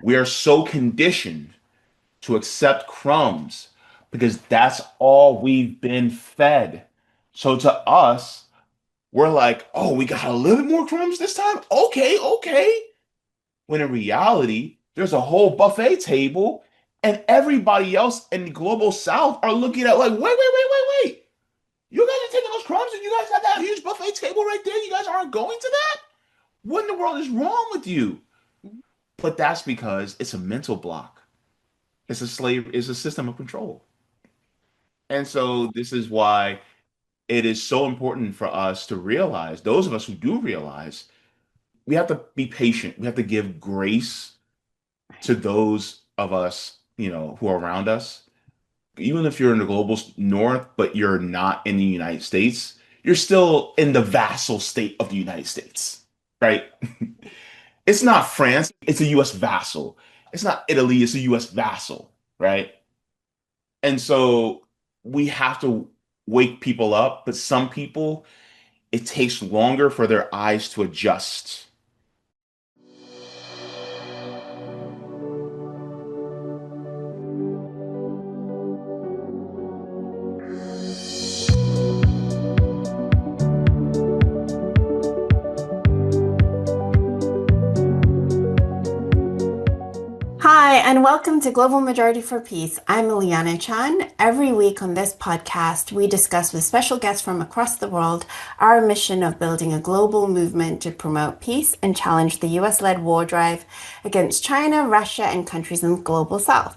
We are so conditioned to accept crumbs because that's all we've been fed. So to us, we're like, oh, we got a little bit more crumbs this time? Okay, okay. When in reality, there's a whole buffet table, and everybody else in the global south are looking at like, wait. You guys are taking those crumbs and you guys got that huge buffet table right there. You guys aren't going to that? What in the world is wrong with you? But that's because it's a mental block. It's a system of control. And so this is why it is so important for us to realize, those of us who do realize, we have to be patient. We have to give grace to those of us, who are around us. Even if you're in the global north, but you're not in the United States, you're still in the vassal state of the United States, right? It's not France, it's a US vassal. It's not Italy, it's a US vassal, right? And so we have to wake people up, but some people, it takes longer for their eyes to adjust. Hi, and welcome to Global Majority for Peace. I'm Ileana Chan. Every week on this podcast, we discuss with special guests from across the world our mission of building a global movement to promote peace and challenge the US-led war drive against China, Russia, and countries in the global south.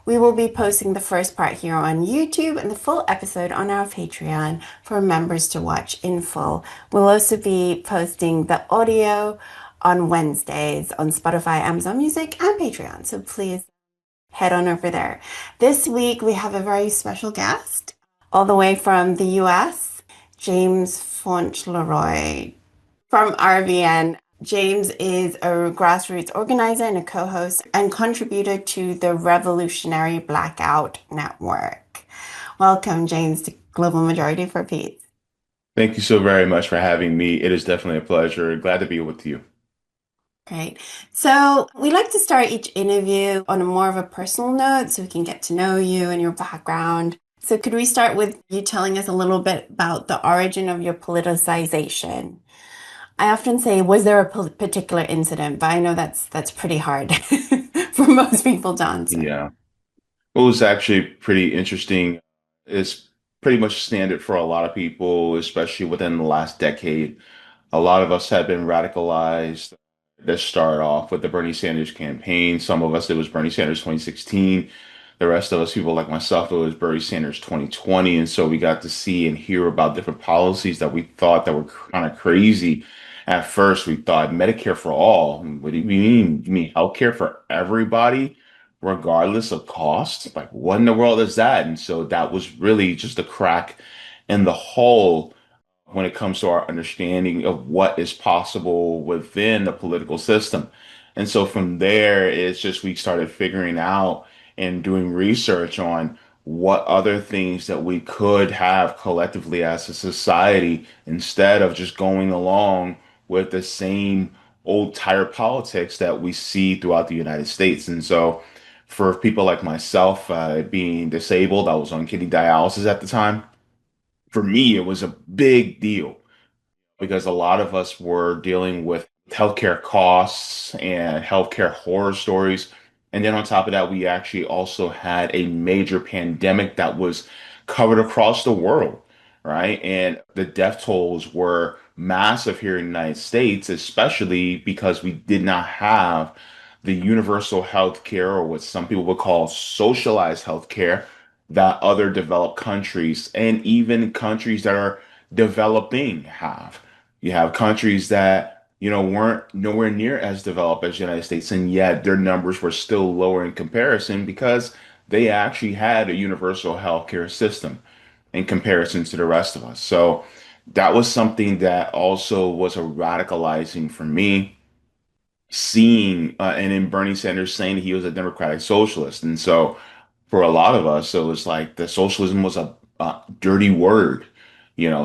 We will be posting the first part here on YouTube and the full episode on our Patreon for members to watch in full. We'll also be posting the audio on Wednesdays on Spotify, Amazon Music, and Patreon. So please head on over there. This week we have a very special guest all the way from the US, James Fauntleroy from RVN. James is a grassroots organizer and a co-host and contributor to the Revolutionary Blackout Network. Welcome, James, to Global Majority for Peace. Thank you so very much for having me. It is definitely a pleasure. Glad to be with you. Great. So we like to start each interview on a more of a personal note so we can get to know you and your background. So could we start with you telling us a little bit about the origin of your politicization? I often say, was there a particular incident? But I know that's pretty hard for most people to answer. Yeah. It was actually pretty interesting. It's pretty much standard for a lot of people, especially within the last decade. A lot of us have been radicalized. Let's start off with the Bernie Sanders campaign. Some of us, it was Bernie Sanders 2016. The rest of us, people like myself, it was Bernie Sanders 2020. And so we got to see and hear about different policies that we thought that were kind of crazy. At first, we thought Medicare for all. What do you mean? You mean healthcare for everybody, regardless of cost? Like, what in the world is that? And so that was really just a crack in the hull when it comes to our understanding of what is possible within the political system. And so from there, it's just we started figuring out and doing research on what other things that we could have collectively as a society instead of just going along with the same old tired politics that we see throughout the United States. And so for people like myself, being disabled, I was on kidney dialysis at the time. For me, it was a big deal because a lot of us were dealing with healthcare costs and healthcare horror stories. And then on top of that, we actually also had a major pandemic that was covered across the world, right? And the death tolls were massive here in the United States, especially because we did not have the universal health care, or what some people would call socialized health care, that other developed countries and even countries that are developing have. You have countries that, weren't nowhere near as developed as the United States, and yet their numbers were still lower in comparison because they actually had a universal healthcare system in comparison to the rest of us. So that was something that also was a radicalizing for me, seeing and in Bernie Sanders saying that he was a democratic socialist. And so for a lot of us, it was like the socialism was a dirty word.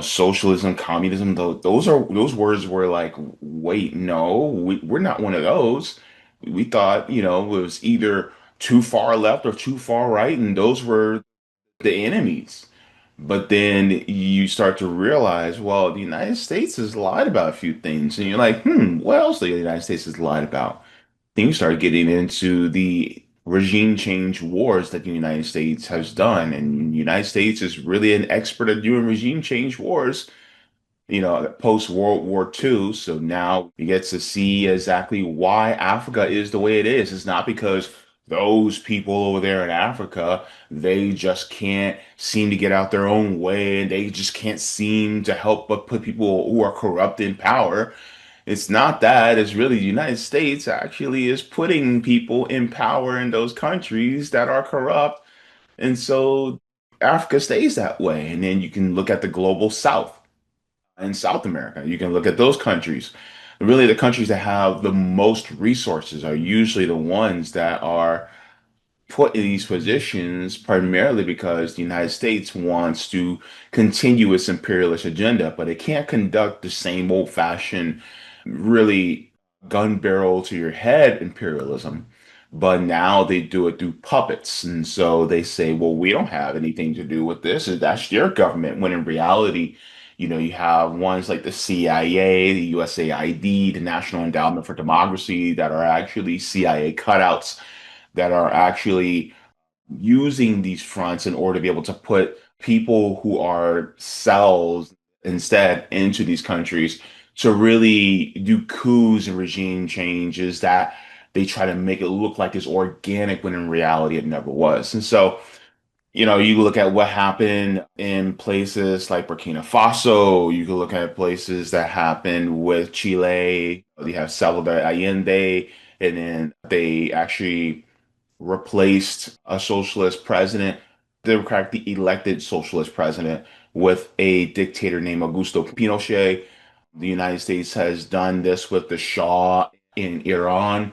Socialism, communism, those words were like, wait, no, we're not one of those. We thought, it was either too far left or too far right, and those were the enemies. But then you start to realize, well, the United States has lied about a few things, and you're like, what else the United States has lied about? Then you start getting into the regime change wars that the United States has done, and the United States is really an expert at doing regime change wars, post World War II. So now you get to see exactly why Africa is the way it is. It's not because those people over there in Africa, they just can't seem to get out their own way and they just can't seem to help but put people who are corrupt in power. It's not that. It's really the United States actually is putting people in power in those countries that are corrupt. And so Africa stays that way. And then you can look at the global South in South America. You can look at those countries. Really, the countries that have the most resources are usually the ones that are put in these positions primarily because the United States wants to continue its imperialist agenda, but it can't conduct the same old-fashioned, really gun barrel to your head imperialism. But now they do it through puppets. And so they say, well, we don't have anything to do with this. That's your government. When in reality, you have ones like the CIA, the USAID, the National Endowment for Democracy that are actually CIA cutouts that are actually using these fronts in order to be able to put people who are cells instead into these countries to really do coups and regime changes that they try to make it look like it's organic when in reality it never was. And so, you look at what happened in places like Burkina Faso, you can look at places that happened with Chile, you have Salvador Allende, and then they actually replaced a socialist president, democratically elected socialist president, with a dictator named Augusto Pinochet. The United States has done this with the Shah in Iran.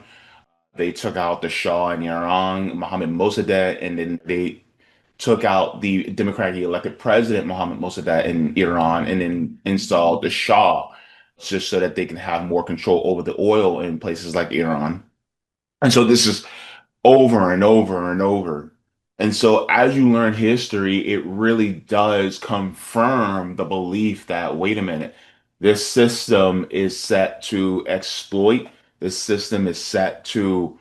They took out the Shah in Iran, Mohammad Mossadegh, and then they took out the democratically elected president, Mohammad Mossadegh, in Iran, and then installed the Shah just so that they can have more control over the oil in places like Iran. And so this is over and over and over. And so as you learn history, it really does confirm the belief that, wait a minute, this system is set to exploit. This system is set to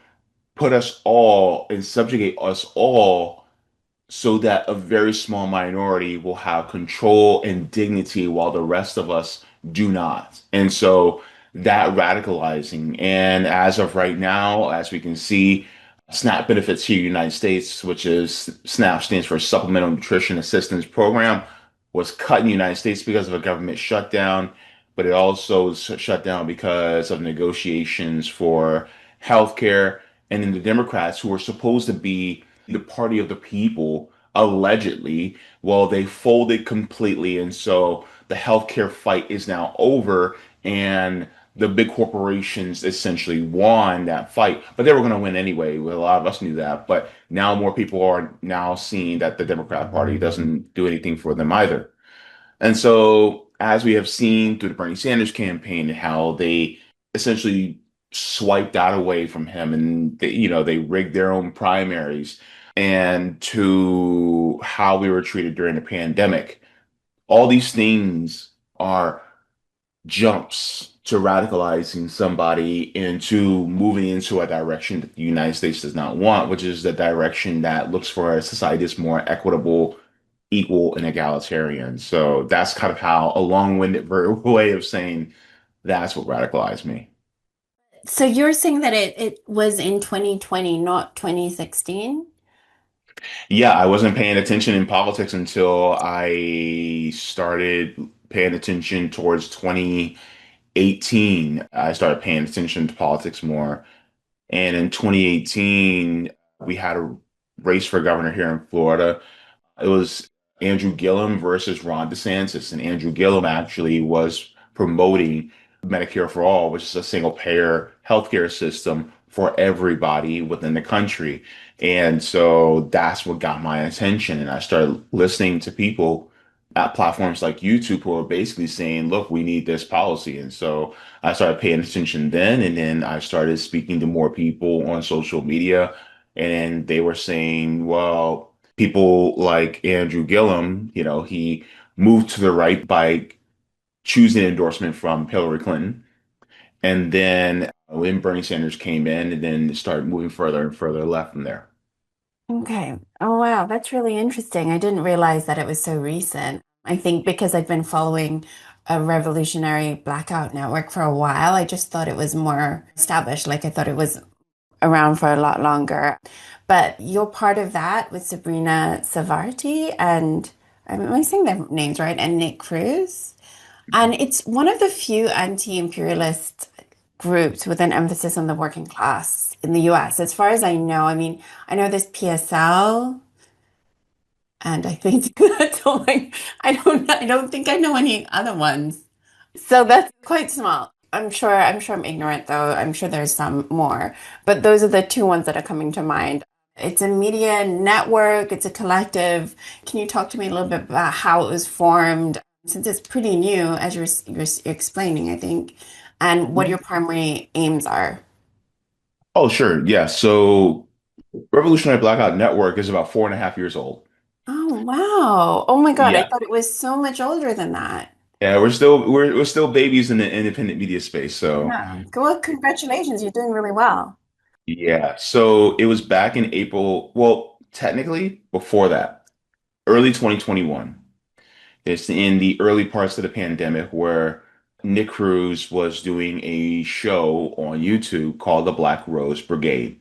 put us all and subjugate us all so that a very small minority will have control and dignity while the rest of us do not. And so that radicalizing, and as of right now, as we can see, SNAP benefits here in the United States, which is SNAP stands for Supplemental Nutrition Assistance Program, was cut in the United States because of a government shutdown, but it also was shut down because of negotiations for healthcare. And then the Democrats, who were supposed to be the party of the people, allegedly, well, they folded completely. And so the healthcare fight is now over, and the big corporations essentially won that fight, but they were going to win anyway. Well, a lot of us knew that, but now more people are now seeing that the Democrat Party doesn't do anything for them either. And so, as we have seen through the Bernie Sanders campaign, how they essentially swiped that away from him, and they rigged their own primaries, and to how we were treated during the pandemic. All these things are jumps to radicalizing somebody into moving into a direction that the United States does not want, which is the direction that looks for a society that's more equitable, equal, and egalitarian. So that's kind of how a long-winded way of saying that's what radicalized me. So you're saying that it was in 2020, not 2016? Yeah, I wasn't paying attention in politics until I started paying attention towards 2018. I started paying attention to politics more. And in 2018, we had a race for governor here in Florida. It was Andrew Gillum versus Ron DeSantis. And Andrew Gillum actually was promoting Medicare for All, which is a single payer healthcare system for everybody within the country. And so that's what got my attention. And I started listening to people at platforms like YouTube who are basically saying, look, we need this policy. And so I started paying attention then, and then I started speaking to more people on social media, and they were saying, well, people like Andrew Gillum, he moved to the right by choosing an endorsement from Hillary Clinton. And then when Bernie Sanders came in, and then it started moving further and further left from there. Okay. Oh, wow. That's really interesting. I didn't realize that it was so recent. I think because I've been following a Revolutionary Blackout Network for a while, I just thought it was more established. Like I thought it was around for a lot longer. But you're part of that with Sabrina Savarti and am I saying their names right? And Nick Cruz. And it's one of the few anti-imperialist groups with an emphasis on the working class in the US. As far as I know, I mean, I know there's PSL, and I think that's all I don't think I know any other ones. So that's quite small. I'm sure I'm ignorant though. I'm sure there's some more, but those are the two ones that are coming to mind. It's a media network, it's a collective. Can you talk to me a little bit about how it was formed, since it's pretty new, as you're explaining, I think, and what your primary aims are? Oh, sure. Yeah. So Revolutionary Blackout Network is about 4.5 years old. Oh, wow. Oh my God, I Yeah. thought it was so much older than that. Yeah, we're still babies in the independent media space. So Yeah. Well, congratulations, you're doing really well. yeah. So it was back in April. Well, technically before that, early 2021. It's in the early parts of the pandemic where Nick Cruz was doing a show on YouTube called the Black Rose Brigade.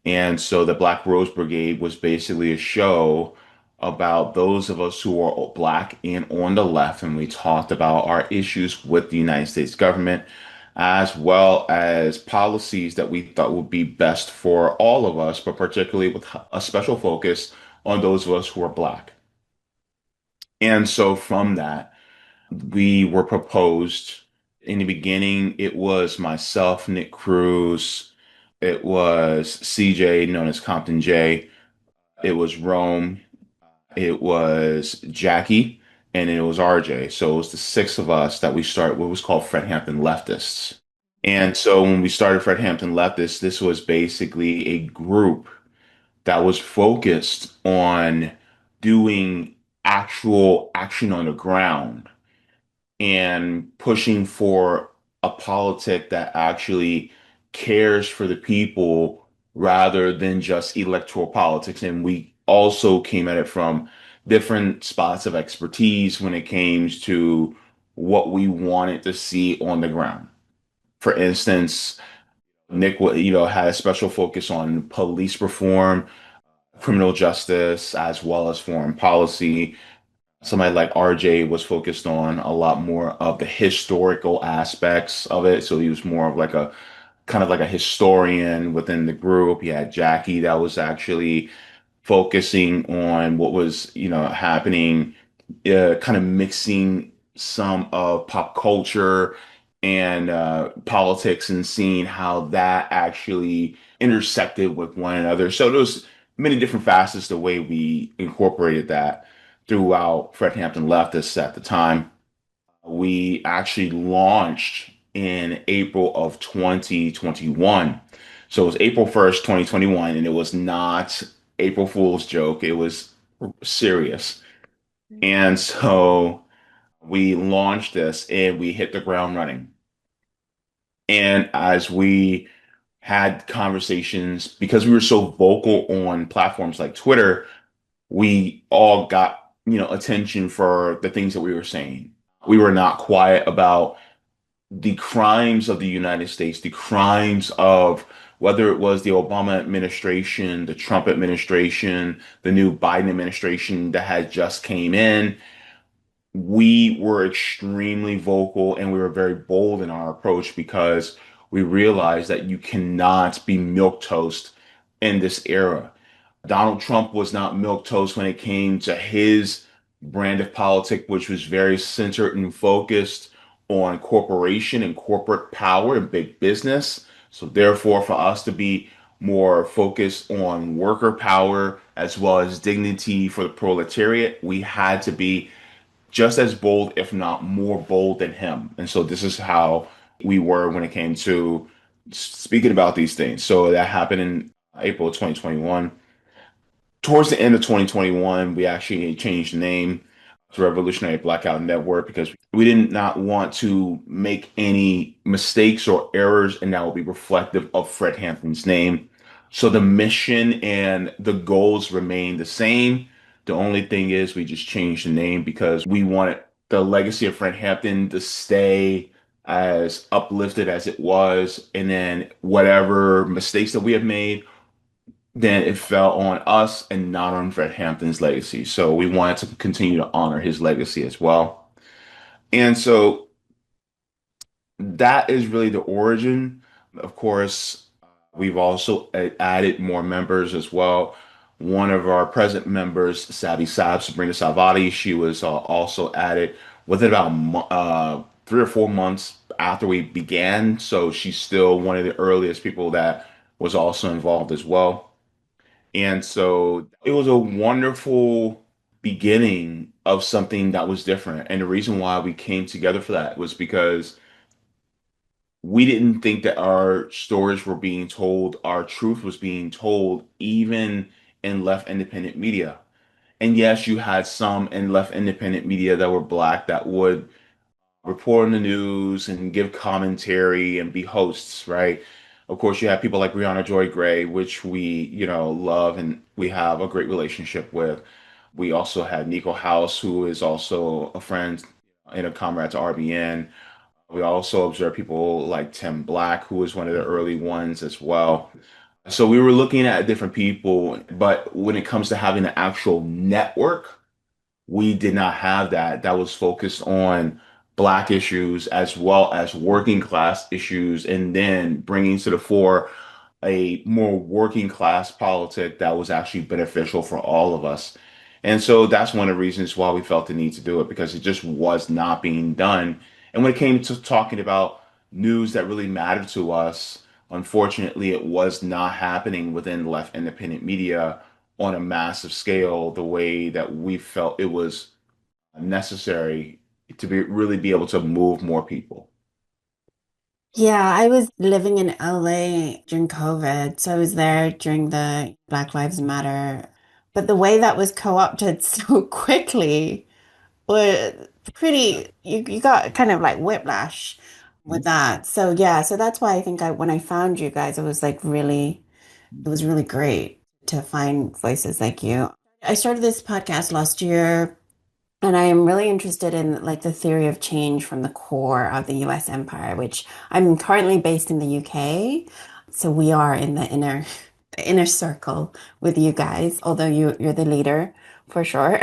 And so the Black Rose Brigade was basically a show about those of us who are black and on the left, and we talked about our issues with the United States government, as well as policies that we thought would be best for all of us, but particularly with a special focus on those of us who are black. And so from that, we were proposed in the beginning. It was myself, Nick Cruz. It was CJ, known as Compton J. It was Rome. It was Jackie. And it was RJ. So it was the six of us that we started what was called Fred Hampton Leftists. And so when we started Fred Hampton Leftists, this was basically a group that was focused on doing actual action on the ground and pushing for a politic that actually cares for the people rather than just electoral politics. And we also came at it from different spots of expertise when it came to what we wanted to see on the ground. For instance, Nick, had a special focus on police reform, criminal justice, as well as foreign policy. Somebody like RJ was focused on a lot more of the historical aspects of it. So he was more of like a kind of like a historian within the group. You had Jackie that was actually focusing on what was, happening, kind of mixing some of pop culture and politics and seeing how that actually intersected with one another. So there's many different facets the way we incorporated that throughout Fred Hampton Leftists at the time. We actually launched in April of 2021. So it was April 1st, 2021, and it was not April Fool's joke. It was serious. And so we launched this and we hit the ground running. And as we had conversations, because we were so vocal on platforms like Twitter, we all got, attention for the things that we were saying. We were not quiet about the crimes of the United States, the crimes of whether it was the Obama administration, the Trump administration, the new Biden administration that had just came in. We were extremely vocal and we were very bold in our approach because we realized that you cannot be milquetoast in this era. Donald Trump was not milquetoast when it came to his brand of politics, which was very centered and focused on corporation and corporate power and big business. So therefore, for us to be more focused on worker power as well as dignity for the proletariat, we had to be just as bold, if not more bold than him. And so this is how we were when it came to speaking about these things. So that happened in April 2021. Towards the end of 2021, we actually changed the name to Revolutionary Blackout Network because we did not want to make any mistakes or errors, and that would be reflective of Fred Hampton's name. So the mission and the goals remain the same. The only thing is we just changed the name because we wanted the legacy of Fred Hampton to stay as uplifted as it was, and then whatever mistakes that we have made, then it fell on us and not on Fred Hampton's legacy. So we wanted to continue to honor his legacy as well. And so that is really the origin. Of course, we've also added more members as well. One of our present members, Sabrina Savati, she was also added within about 3 or 4 months after we began. So she's still one of the earliest people that was also involved as well. And so it was a wonderful beginning of something that was different. And the reason why we came together for that was because we didn't think that our stories were being told, our truth was being told, even in left independent media. And yes, you had some in left independent media that were black that would report on the news and give commentary and be hosts, right? Of course, you have people like Brianna Joy Gray, which we, love and we have a great relationship with. We also had Nico House, who is also a friend and a comrade to RBN. We also observed people like Tim Black, who was one of the early ones as well. So we were looking at different people, but when it comes to having an actual network, we did not have that. That was focused on Black issues as well as working class issues, and then bringing to the fore a more working class politic that was actually beneficial for all of us. And so that's one of the reasons why we felt the need to do it because it just was not being done. And when it came to talking about news that really mattered to us, unfortunately, it was not happening within left independent media on a massive scale the way that we felt it was necessary to really be able to move more people. Yeah, I was living in LA during COVID, so I was there during the Black Lives Matter. But the way that was co-opted so quickly was you got kind of like whiplash with that. So yeah, so that's why I think when I found you guys, it was really great to find voices like you. I started this podcast last year. And I am really interested in like the theory of change from the core of the US empire, which I'm currently based in the UK. So we are in the inner circle with you guys, although you're the leader for sure.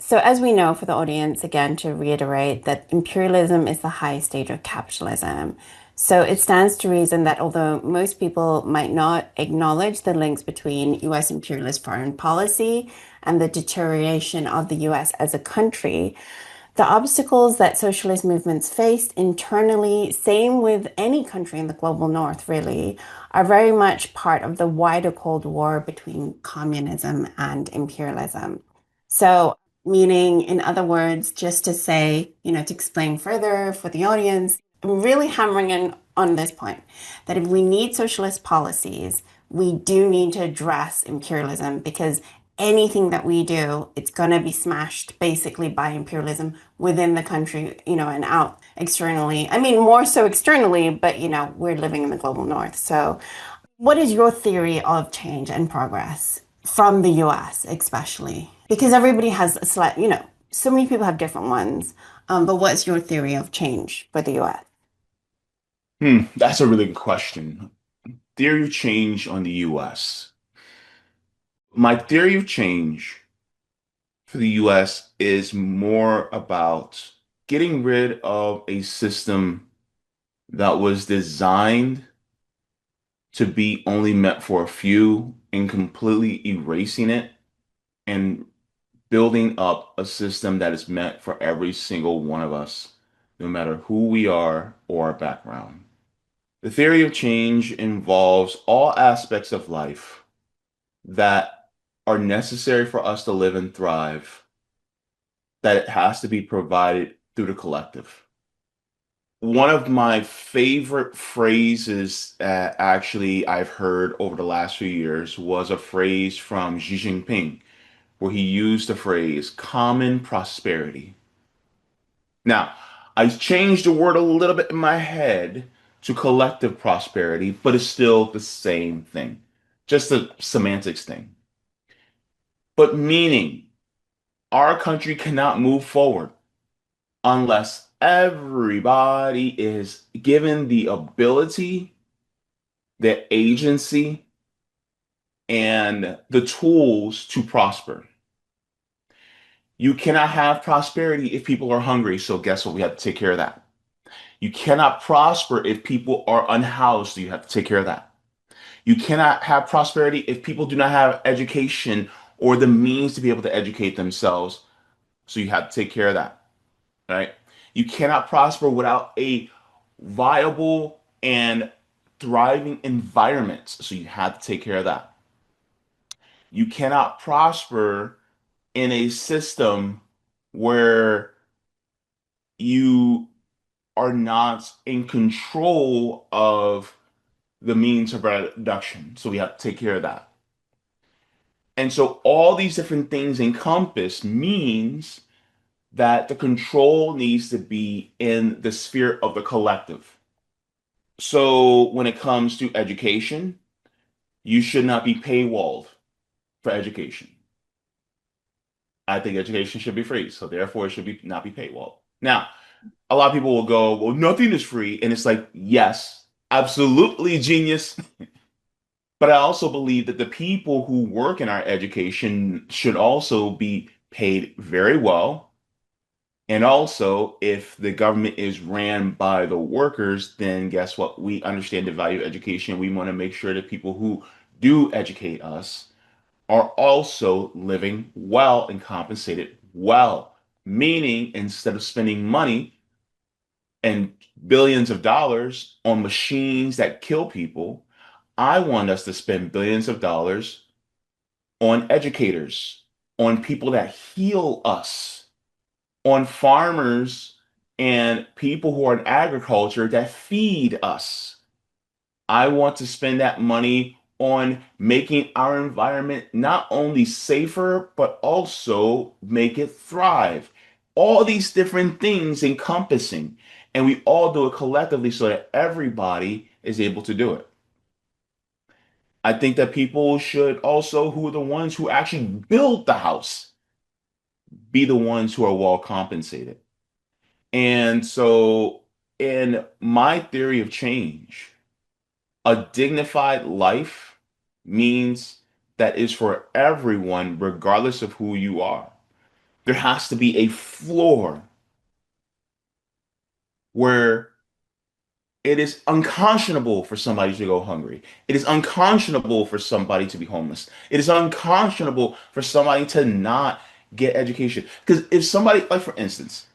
So as we know for the audience, again, to reiterate that imperialism is the highest stage of capitalism. So it stands to reason that although most people might not acknowledge the links between US imperialist foreign policy and the deterioration of the US as a country, the obstacles that socialist movements faced internally, same with any country in the global north, really, are very much part of the wider Cold War between communism and imperialism. So, meaning, in other words, just to say, to explain further for the audience, I'm really hammering in on this point that if we need socialist policies, we do need to address imperialism because anything that we do, it's going to be smashed basically by imperialism within the country, and out externally. I mean, more so externally, but we're living in the global north. So, what is your theory of change and progress from the US, especially? Because everybody has a slight, so many people have different ones. But what's your theory of change for the US? That's a really good question. Theory of change on the US. My theory of change for the US is more about getting rid of a system that was designed to be only meant for a few and completely erasing it and building up a system that is meant for every single one of us, no matter who we are or our background. The theory of change involves all aspects of life that are necessary for us to live and thrive, that it has to be provided through the collective. One of my favorite phrases that actually I've heard over the last few years was a phrase from Xi Jinping, where he used the phrase common prosperity. Now, I changed the word a little bit in my head to collective prosperity, but it's still the same thing, just a semantics thing. But meaning, our country cannot move forward unless everybody is given the ability, the agency, and the tools to prosper. You cannot have prosperity if people are hungry. So guess what? We have to take care of that. You cannot prosper if people are unhoused. So you have to take care of that. You cannot have prosperity if people do not have education or the means to be able to educate themselves. So you have to take care of that, right? You cannot prosper without a viable and thriving environment. So you have to take care of that. You cannot prosper in a system where you are not in control of the means of production. So we have to take care of that. And so all these different things encompass means that the control needs to be in the sphere of the collective. So when it comes to education, you should not be paywalled for education. I think education should be free, so therefore it should be not be paywalled. Now, a lot of people will go, well, nothing is free. And it's like, yes, absolutely genius. But I also believe that the people who work in our education should also be paid very well. And also, if the government is ran by the workers, then guess what? We understand the value of education. We want to make sure that people who do educate us are also living well and compensated well. Meaning, instead of spending money and billions of dollars on machines that kill people, I want us to spend billions of dollars on educators, on people that heal us, on farmers and people who are in agriculture that feed us. I want to spend that money on making our environment not only safer, but also make it thrive. All these different things encompassing, and we all do it collectively so that everybody is able to do it. I think that people should also, who are the ones who actually build the house, be the ones who are well compensated. And so, in my theory of change, a dignified life means that is for everyone, regardless of who you are. There has to be a floor where it is unconscionable for somebody to go hungry. It is unconscionable for somebody to be homeless. It is unconscionable for somebody to not get education. Because if somebody, like for instance,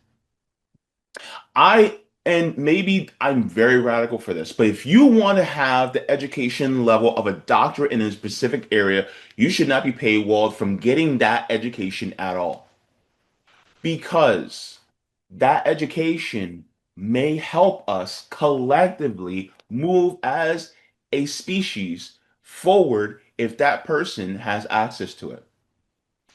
and maybe I'm very radical for this, but if you want to have the education level of a doctorate in a specific area, you should not be paywalled from getting that education at all. Because that education may help us collectively move as a species forward if that person has access to it.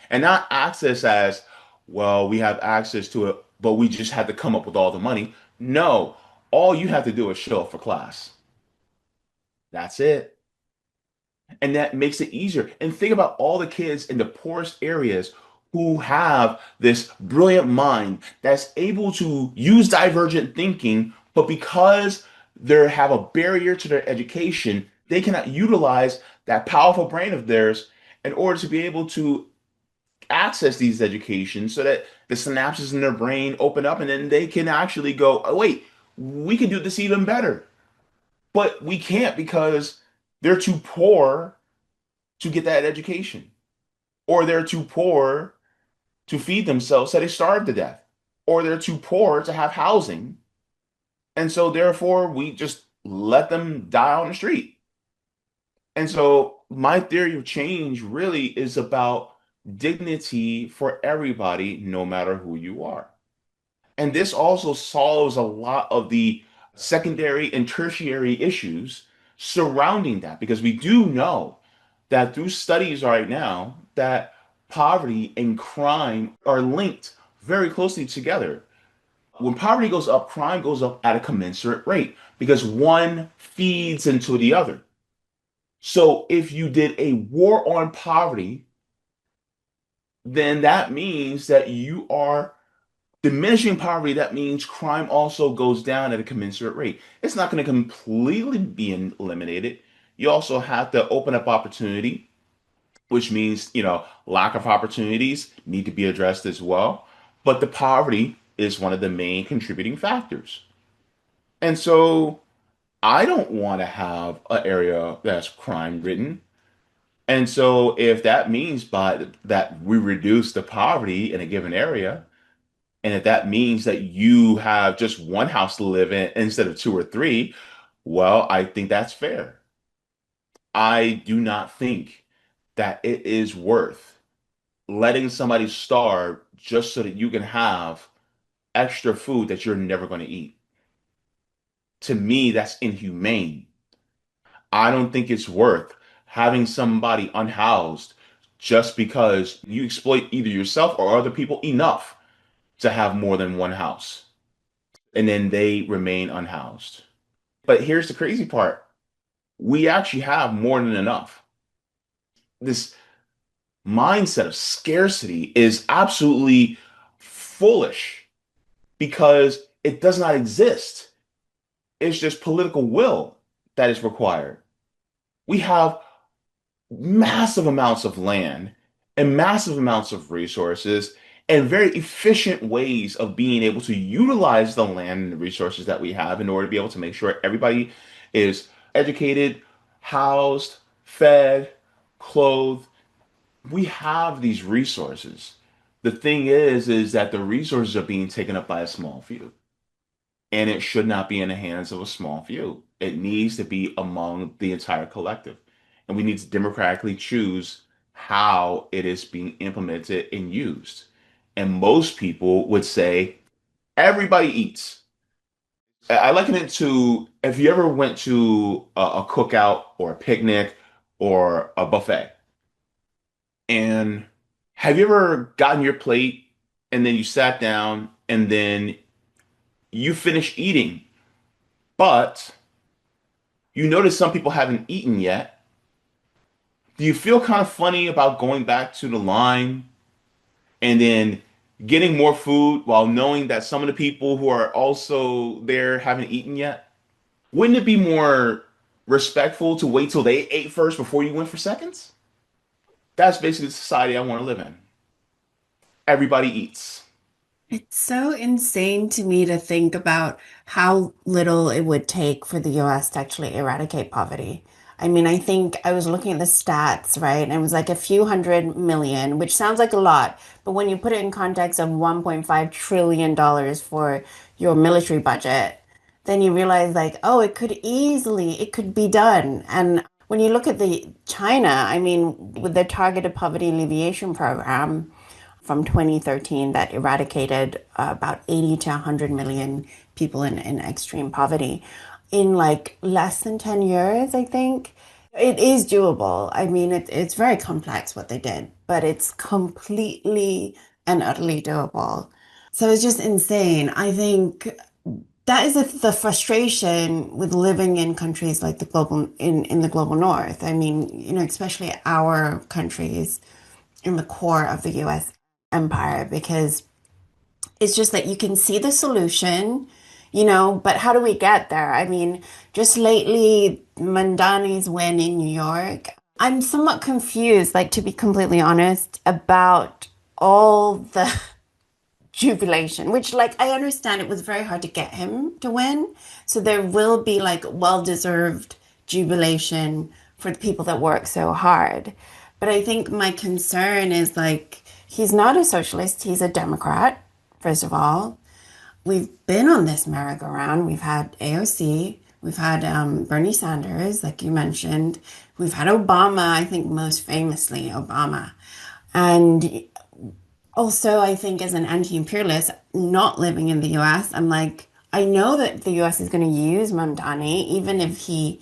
And not access as, well, we have access to it, but we just had to come up with all the money. No, all you have to do is show up for class. That's it. And that makes it easier. And think about all the kids in the poorest areas who have this brilliant mind that's able to use divergent thinking, but because they have a barrier to their education, they cannot utilize that powerful brain of theirs in order to be able to access these educations so that the synapses in their brain open up and then they can actually go, oh, wait, we can do this even better. But we can't because they're too poor to get that education, or they're too poor to feed themselves, so they starve to death, or they're too poor to have housing. And so, therefore, we just let them die on the street. And so, my theory of change really is about dignity for everybody, no matter who you are. And this also solves a lot of the secondary and tertiary issues surrounding that, because we do know that through studies right now that poverty and crime are linked very closely together. When poverty goes up, crime goes up at a commensurate rate because one feeds into the other. So if you did a war on poverty, then that means that you are diminishing poverty. That means crime also goes down at a commensurate rate. It's not going to completely be eliminated. You also have to open up opportunity, which means, lack of opportunities need to be addressed as well. But the poverty is one of the main contributing factors. And so I don't want to have an area that's crime ridden. And so if that means by that we reduce the poverty in a given area, and if that means that you have just one house to live in instead of two or three, well, I think that's fair. I do not think that it is worth letting somebody starve just so that you can have extra food that you're never going to eat. To me, that's inhumane. I don't think it's worth having somebody unhoused just because you exploit either yourself or other people enough to have more than one house, and then they remain unhoused. But here's the crazy part. We actually have more than enough. This mindset of scarcity is absolutely foolish because it does not exist. It's just political will that is required. We have massive amounts of land and massive amounts of resources and very efficient ways of being able to utilize the land and the resources that we have in order to be able to make sure everybody is educated, housed, fed, clothed. We have these resources. The thing is that the resources are being taken up by a small few, and it should not be in the hands of a small few. It needs to be among the entire collective. And we need to democratically choose how it is being implemented and used. And most people would say everybody eats. I liken it to if you ever went to a cookout or a picnic or a buffet. And have you ever gotten your plate and then you sat down and then you finished eating, but you notice some people haven't eaten yet? Do you feel kind of funny about going back to the line and then getting more food while knowing that some of the people who are also there haven't eaten yet? Wouldn't it be more respectful to wait till they ate first before you went for seconds? That's basically the society I want to live in. Everybody eats. It's so insane to me to think about how little it would take for the US to actually eradicate poverty. I mean, I think I was looking at the stats, right? And it was like a few hundred million, which sounds like a lot, but when you put it in context of $1.5 trillion for your military budget, then you realize like, oh, it could be done. And when you look at the China, I mean, with their targeted poverty alleviation program, from 2013 that eradicated about 80 to 100 million people in extreme poverty in like less than 10 years, I think. It is doable. I mean, it's very complex what they did, but it's completely and utterly doable. So it's just insane. I think that is the frustration with living in countries like in the global north. I mean, especially our countries in the core of the US empire, because it's just that you can see the solution, but how do we get there? I mean, just lately, Mandani's win in New York. I'm somewhat confused, like to be completely honest, about all the jubilation, which like I understand it was very hard to get him to win. So there will be like well-deserved jubilation for the people that work so hard. But I think my concern is like he's not a socialist, he's a Democrat, first of all. We've been on this merry-go-round. We've had AOC, we've had Bernie Sanders, like you mentioned. We've had Obama, I think most famously Obama. And also, I think as an anti-imperialist, not living in the US, I'm like, I know that the US is going to use Mamdani, even if he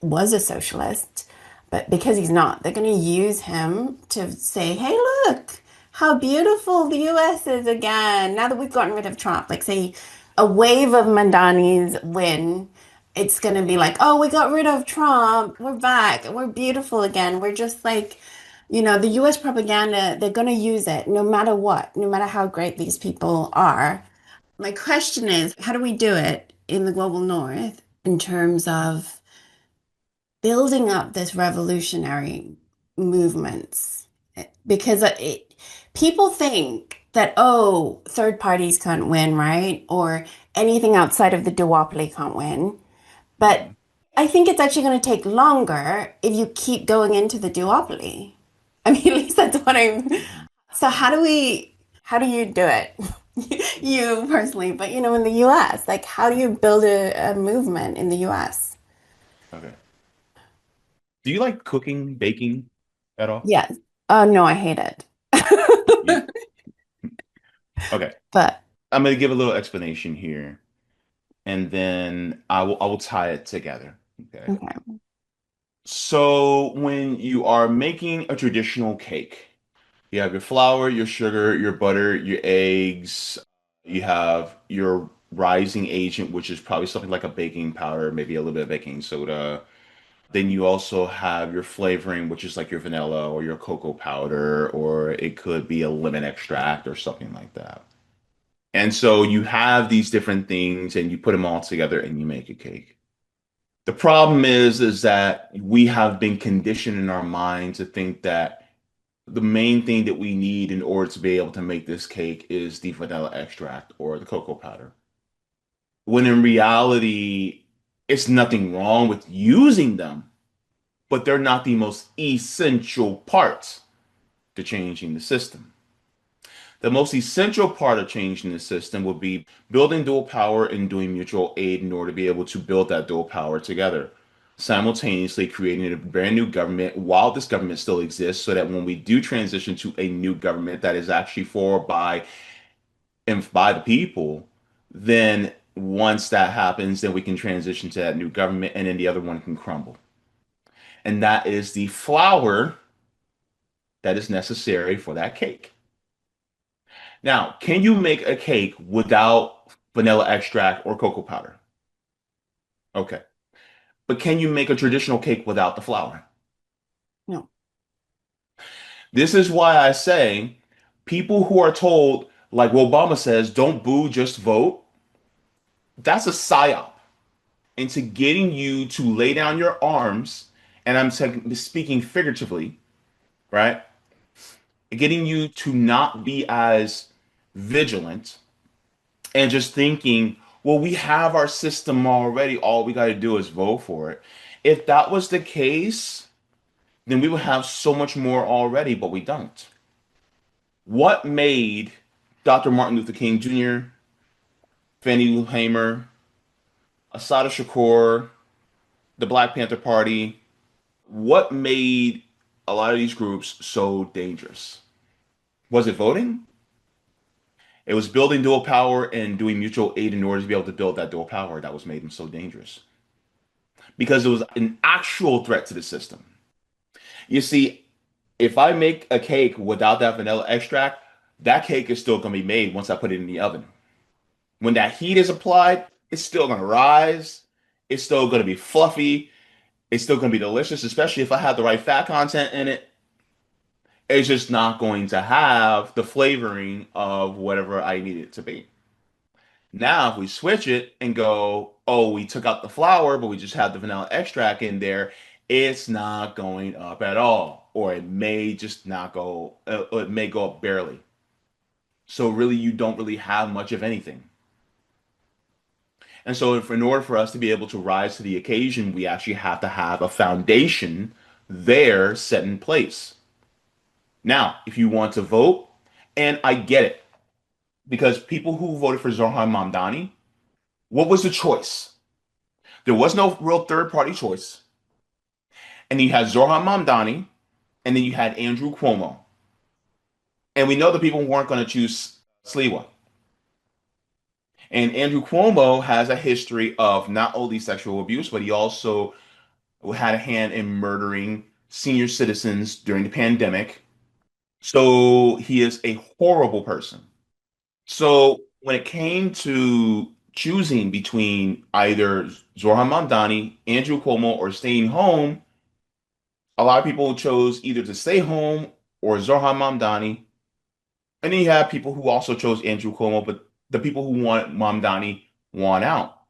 was a socialist, but because he's not, they're going to use him to say, hey, look how beautiful the US is again. Now that we've gotten rid of Trump, like, say, a wave of Mandani's win, it's going to be like, oh, we got rid of Trump. We're back. We're beautiful again. We're just like, the US propaganda, they're going to use it no matter what, no matter how great these people are. My question is, how do we do it in the global north in terms of building up this revolutionary movements? Because people think that, oh, third parties can't win, right? Or anything outside of the duopoly can't win. But Mhm. I think it's actually going to take longer if you keep going into the duopoly. I mean, at least that's what I'm. Mhm. So how do you do it? You personally, but in the US, like how do you build a movement in the US? Okay. Do you like cooking, baking at all? Yes. Oh no, I hate it. You, okay. But I'm going to give a little explanation here, and then I will tie it together. Okay. okay. So when you are making a traditional cake, you have your flour, your sugar, your butter, your eggs. You have your rising agent, which is probably something like a baking powder, maybe a little bit of baking soda. Then you also have your flavoring, which is like your vanilla or your cocoa powder, or it could be a lemon extract or something like that. And so you have these different things and you put them all together and you make a cake. The problem is that we have been conditioned in our mind to think that the main thing that we need in order to be able to make this cake is the vanilla extract or the cocoa powder. When in reality, it's nothing wrong with using them, but they're not the most essential parts to changing the system. The most essential part of changing the system would be building dual power and doing mutual aid in order to be able to build that dual power together, simultaneously creating a brand new government while this government still exists, so that when we do transition to a new government that is actually for, by, and by the people, then once that happens, then we can transition to that new government and then the other one can crumble. And that is the flour that is necessary for that cake. Now, can you make a cake without vanilla extract or cocoa powder? Okay. But can you make a traditional cake without the flour? No. This is why I say people who are told, like Obama says, don't boo, just vote, that's a psyop into getting you to lay down your arms. And speaking figuratively, right? Getting you to not be as vigilant and just thinking, well, we have our system already. All we got to do is vote for it. If that was the case, then we would have so much more already, but we don't. What made Dr. Martin Luther King Jr., Fannie Lou Hamer, Assata Shakur, the Black Panther Party, what made a lot of these groups so dangerous? Was it voting? It was building dual power and doing mutual aid in order to be able to build that dual power that was made them so dangerous. Because it was an actual threat to the system. You see, if I make a cake without that vanilla extract, that cake is still going to be made once I put it in the oven. When that heat is applied, it's still going to rise. It's still going to be fluffy. It's still going to be delicious, especially if I have the right fat content in it. It's just not going to have the flavoring of whatever I need it to be. Now, if we switch it and go, oh, we took out the flour, but we just have the vanilla extract in there, it's not going up at all. Or it may just not go, it may go up barely. So really, you don't really have much of anything. And so, if in order for us to be able to rise to the occasion, we actually have to have a foundation there set in place. Now, if you want to vote, and I get it, because people who voted for Zoran Mamdani, what was the choice? There was no real third party choice. And you had Zoran Mamdani, and then you had Andrew Cuomo. And we know the people weren't going to choose Sliwa. And Andrew Cuomo has a history of not only sexual abuse, but he also had a hand in murdering senior citizens during the pandemic. So he is a horrible person. So when it came to choosing between either Zohran Mamdani, Andrew Cuomo, or staying home, a lot of people chose either to stay home or Zohran Mamdani. And then you have people who also chose Andrew Cuomo, but the people who want Mamdani won out.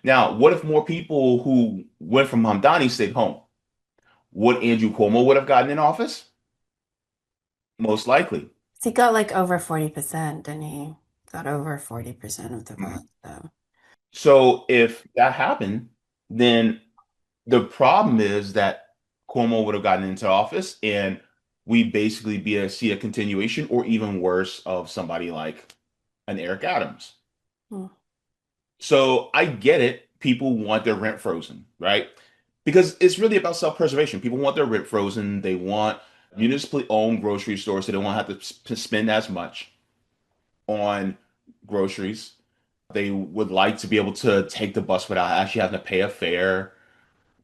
Now, what if more people who went from Mamdani stayed home? Would Andrew Cuomo would have gotten in office? Most likely. He got like over 40%, and he got over 40% of the Mhm. vote. So, So if that happened, then the problem is that Cuomo would have gotten into office and we basically see a continuation or even worse of somebody like an Eric Adams. mm, So I get it. People want their rent frozen, right? Because it's really about self-preservation. People want their rent frozen. They want municipally owned grocery stores so they won't have to spend as much on groceries. They would like to be able to take the bus without actually having to pay a fare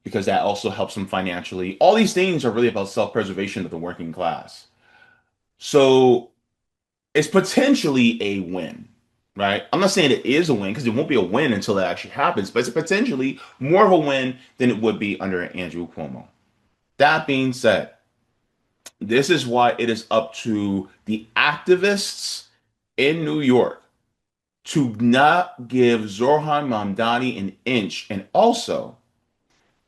because that also helps them financially. All these things are really about self-preservation of the working class. So it's potentially a win, right? I'm not saying it is a win because it won't be a win until that actually happens, but it's potentially more of a win than it would be under Andrew Cuomo. That being said, this is why it is up to the activists in New York to not give Zorhan Mamdani an inch. And also,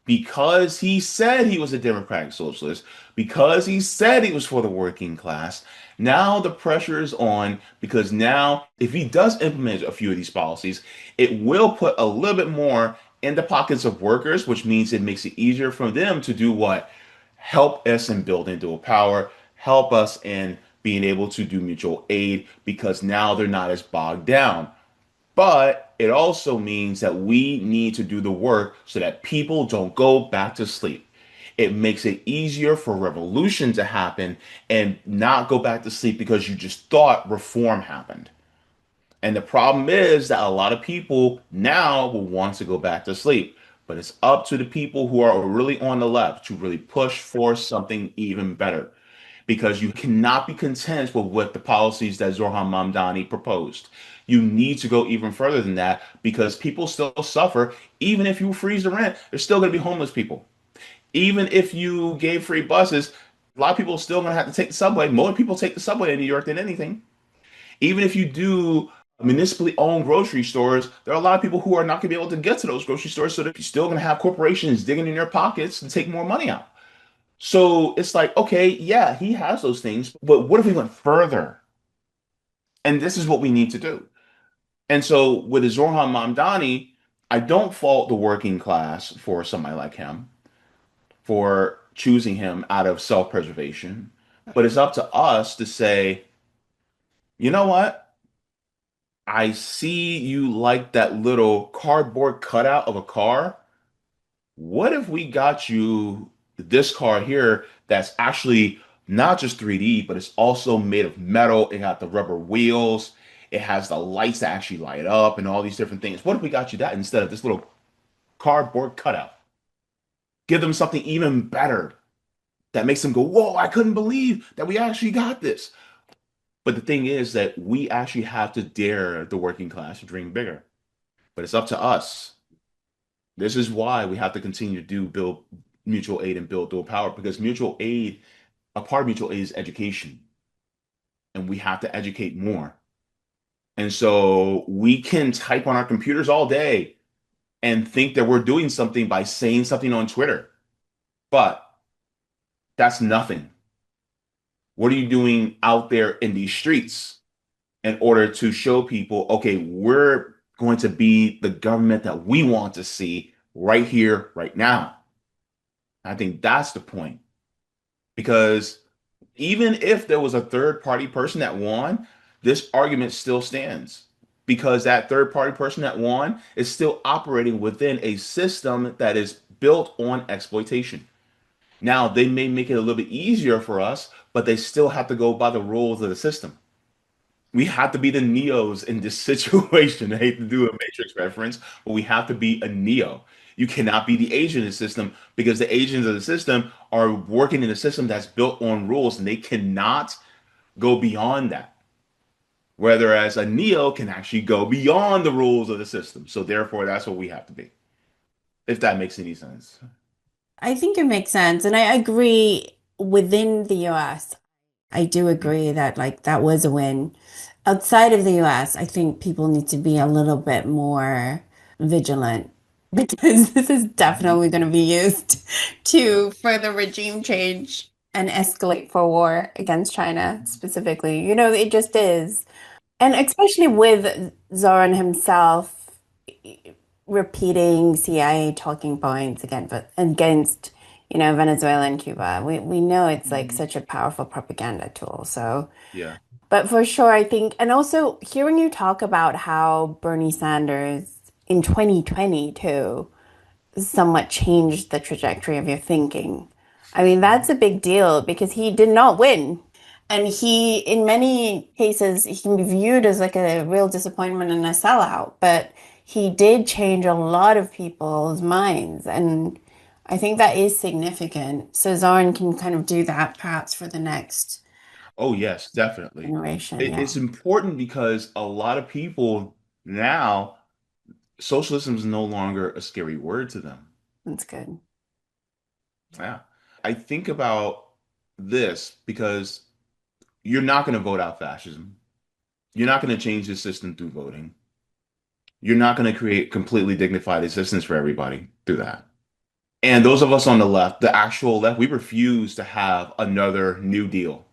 because he said he was a democratic socialist, because he said he was for the working class, now the pressure is on because now, if he does implement a few of these policies, it will put a little bit more in the pockets of workers, which means it makes it easier for them to do what? Help us in building dual power, help us in being able to do mutual aid because now they're not as bogged down. But it also means that we need to do the work so that people don't go back to sleep. It makes it easier for revolution to happen and not go back to sleep because you just thought reform happened. And the problem is that a lot of people now will want to go back to sleep. But it's up to the people who are really on the left to really push for something even better. Because you cannot be content with what the policies that Zorhan Mamdani proposed. You need to go even further than that because people still suffer. Even if you freeze the rent, there's still going to be homeless people. Even if you gave free buses, a lot of people are still going to have to take the subway. More people take the subway in New York than anything. Even if you do municipally owned grocery stores, there are a lot of people who are not going to be able to get to those grocery stores. So that you're still going to have corporations digging in their pockets to take more money out. So it's like, okay, yeah, he has those things, but what if we went further? And this is what we need to do. And so with Zorhan Mamdani, I don't fault the working class for somebody like him for choosing him out of self-preservation, but it's up to us to say, you know what? I see you like that little cardboard cutout of a car. What if we got you this car here that's actually not just 3D, but it's also made of metal. It got the rubber wheels. It has the lights that actually light up and all these different things. What if we got you that instead of this little cardboard cutout? Give them something even better that makes them go, whoa, I couldn't believe that we actually got this. But the thing is that we actually have to dare the working class to dream bigger. But it's up to us. This is why we have to continue to build mutual aid and build dual power because mutual aid, a part of mutual aid is education, and we have to educate more. And so we can type on our computers all day and think that we're doing something by saying something on Twitter, but that's nothing. What are you doing out there in these streets in order to show people, okay, we're going to be the government that we want to see right here, right now? I think that's the point. Because even if there was a third party person that won, this argument still stands because that third party person that won is still operating within a system that is built on exploitation. Now, they may make it a little bit easier for us, but they still have to go by the rules of the system. We have to be the Neos in this situation. I hate to do a Matrix reference, but we have to be a Neo. You cannot be the agent of the system because the agents of the system are working in a system that's built on rules and they cannot go beyond that. Whereas a Neo can actually go beyond the rules of the system. So therefore, that's what we have to be, if that makes any sense. I think it makes sense. And I agree within the US. I do agree that like that was a win. Outside of the US, I think people need to be a little bit more vigilant because this is Mhm. definitely going to be used Yeah. to further regime change and escalate for war against China specifically. You know, it just is. And especially with Zoran himself repeating CIA talking points again, but against, Venezuela and Cuba. We know it's like Mhm. such a powerful propaganda tool. So, Yeah. but for sure, I think, and also hearing you talk about how Bernie Sanders in 2022 somewhat changed the trajectory of your thinking. I mean, that's Mhm. a big deal because he did not win. And he, in many cases, he can be viewed as like a real disappointment and a sellout, but he did change a lot of people's minds. And I think that is significant. So Zoran can kind of do that perhaps for the next Oh, yes, definitely. generation. It's Yeah, important because a lot of people now, socialism is no longer a scary word to them. that's good. Yeah. I think about this because you're not going to vote out fascism. You're not going to change the system through voting. You're not going to create completely dignified existence for everybody through that. And those of us on the left, the actual left, we refuse to have another New Deal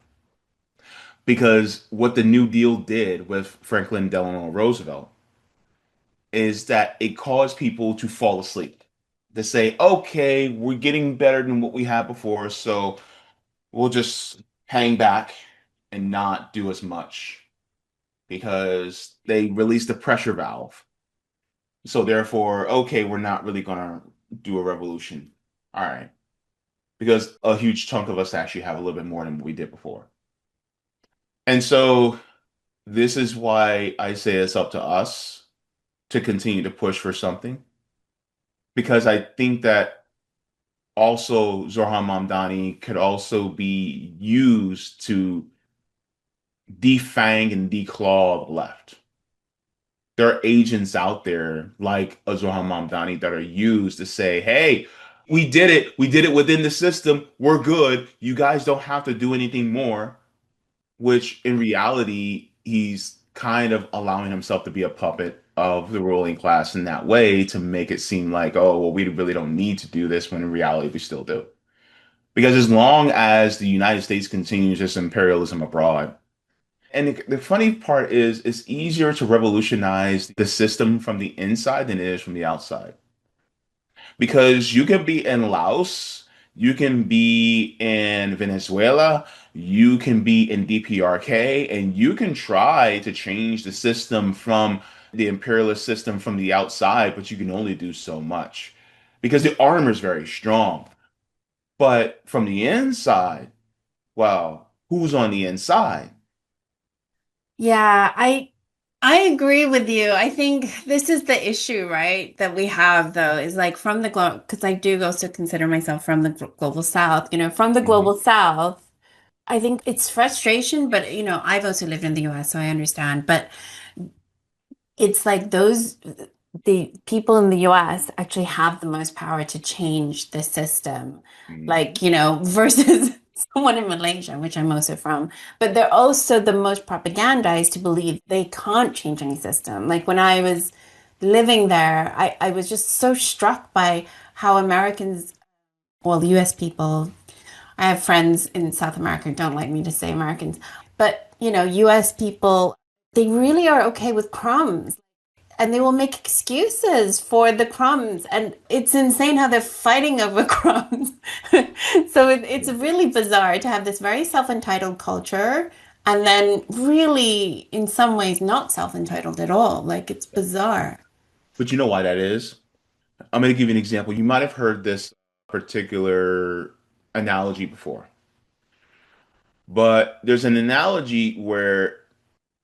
because what the New Deal did with Franklin Delano Roosevelt is that it caused people to fall asleep. To say, okay, we're getting better than what we had before, so we'll just hang back and not do as much because they released the pressure valve. So therefore, okay, we're not really gonna do a revolution. All right. Because a huge chunk of us actually have a little bit more than we did before. And so this is why I say it's up to us to continue to push for something because I think that also Zoran Mamdani could also be used to defang and declaw the left. There are agents out there like a Zoran Mamdani that are used to say, hey, we did it. We did it within the system. We're good. You guys don't have to do anything more, which in reality, he's kind of allowing himself to be a puppet of the ruling class in that way to make it seem like, oh, well, we really don't need to do this when in reality we still do. Because as long as the United States continues this imperialism abroad, and the funny part is, it's easier to revolutionize the system from the inside than it is from the outside. Because you can be in Laos, you can be in Venezuela, you can be in DPRK, and you can try to change the system from the imperialist system from the outside, but you can only do so much because the armor is very strong. But from the inside, well, who's on the inside? Yeah, I agree with you. I think this is the issue, right, that we have though, is like from the global, because I do also consider myself from the global south, from the global Mhm. south. I think it's frustration, but I've also lived in the US, so I understand. But it's like the people in the US actually have the most power to change the system, like, Mhm. versus someone in Malaysia, which I'm also from. But they're also the most propagandized to believe they can't change any system. Like when I was living there, I was just so struck by how Americans, well, US people, I have friends in South America who don't like me to say Americans, but US people, they really are okay with crumbs and they will make excuses for the crumbs. And it's insane how they're fighting over crumbs. So it's Yeah. really bizarre to have this very self-entitled culture and then really, in some ways, not self-entitled at all. Like it's bizarre. But you know why that is? I'm going to give you an example. You might have heard this particular. analogy before, but there's an analogy where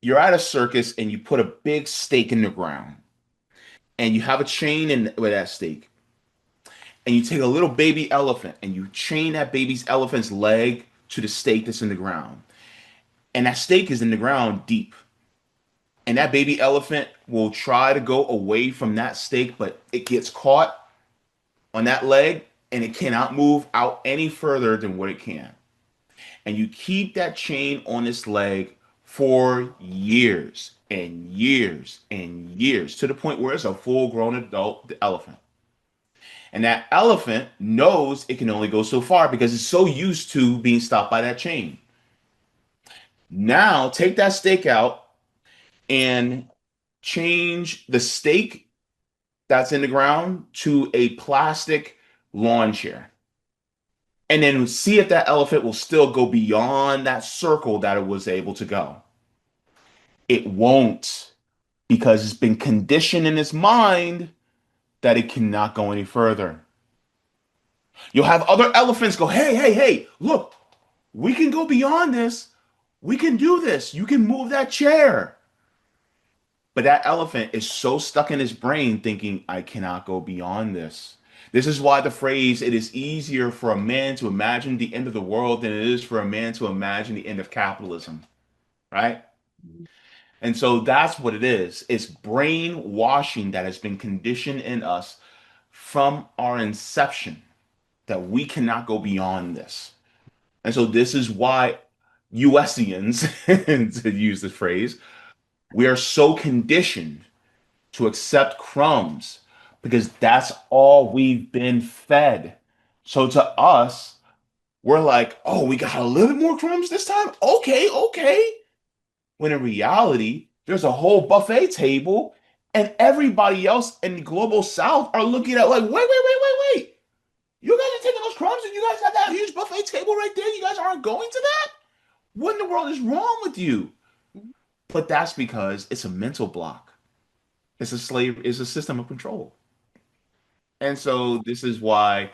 you're at a circus and you put a big stake in the ground and you have a chain in with that stake and you take a little baby elephant and you chain that baby's elephant's leg to the stake that's in the ground. And that stake is in the ground deep. And that baby elephant will try to go away from that stake, but it gets caught on that leg and it cannot move out any further than what it can. And you keep that chain on its leg for years and years and years to the point where it's a full grown adult elephant. And that elephant knows it can only go so far because it's so used to being stopped by that chain. Now take that stake out and change the stake that's in the ground to a plastic lawn chair. And then see if that elephant will still go beyond that circle that it was able to go. It won't because it's been conditioned in its mind that it cannot go any further. You'll have other elephants go, hey, hey, hey, look, we can go beyond this. We can do this. You can move that chair. But that elephant is so stuck in his brain thinking, I cannot go beyond this. This is why the phrase, it is easier for a man to imagine the end of the world than it is for a man to imagine the end of capitalism, right? And so that's what it is. It's brainwashing that has been conditioned in us from our inception that we cannot go beyond this. And so this is why USians, to use the phrase, we are so conditioned to accept crumbs because that's all we've been fed. So to us, we're like, oh, we got a little bit more crumbs this time? Okay, okay. When in reality, there's a whole buffet table and everybody else in the global south are looking at like, wait. You guys are taking those crumbs and you guys got that huge buffet table right there. You guys aren't going to that? What in the world is wrong with you? But that's because it's a mental block. It's a system of control. And so this is why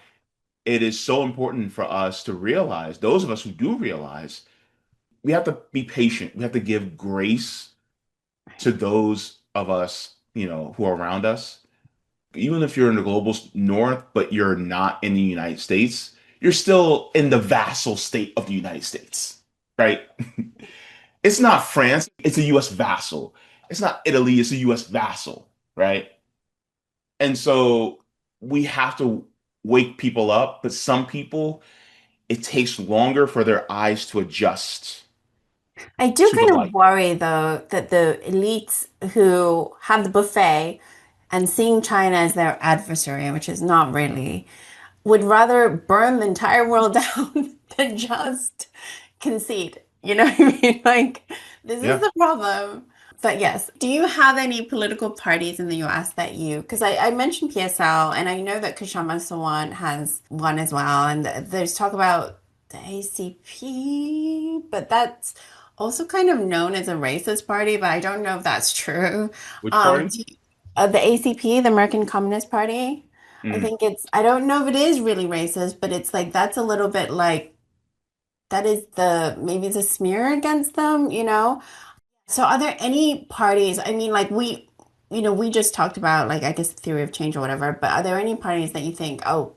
it is so important for us to realize, those of us who do realize, we have to be patient. We have to give grace to those of us, who are around us. Even if you're in the global north, but you're not in the United States, you're still in the vassal state of the United States, right? It's not France, it's a US vassal. It's not Italy, it's a US vassal, right? And so we have to wake people up, but some people, it takes longer for their eyes to adjust I do to the kind of light. worry though that the elites who have the buffet and seeing China as their adversary, which is not really, would rather burn the entire world down than just concede. You know what I mean? Like, this is Yeah. the problem. But yes, do you have any political parties in the US that because I mentioned PSL and I know that Kshama Sawant has one as well. And there's talk about the ACP, but that's also kind of known as a racist party, but I don't know if that's true. Which party? The ACP, the American Communist Party, I Mm, think I don't know if it is really racist, but it's like, that's a little bit like, that is maybe the smear against them, you know? So are there any parties, I mean, like we just talked about like, I guess the theory of change or whatever, but are there any parties that you think, oh,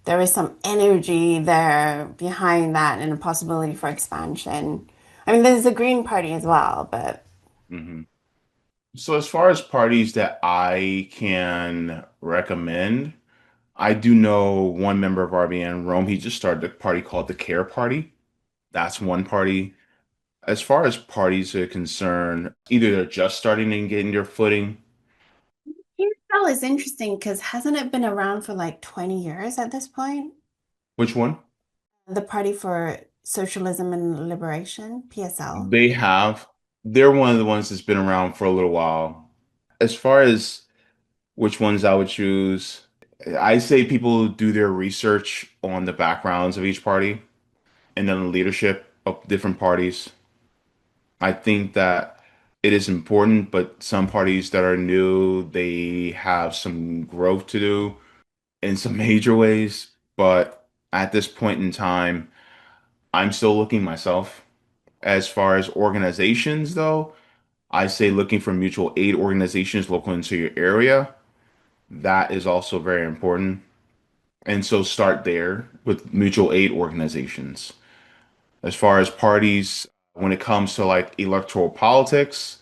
there is some energy there behind that and a possibility for expansion? I mean, there's the Green Party as well, but mhm. So as far as parties that I can recommend, I do know one member of RBN, Rome. He just started a party called the Care Party. That's one party. As far as parties are concerned, either they're just starting and getting their footing. PSL is interesting because hasn't it been around for like 20 years at this point? Which one? The Party for Socialism and Liberation, PSL. They have. They're one of the ones that's been around for a little while. As far as which ones I would choose, I say people do their research on the backgrounds of each party and then the leadership of different parties. I think that it is important, but some parties that are new, they have some growth to do in some major ways. But at this point in time, I'm still looking myself. As far as organizations, though, I say looking for mutual aid organizations local into your area. That is also very important. And so start there with mutual aid organizations. As far as parties, when it comes to like electoral politics,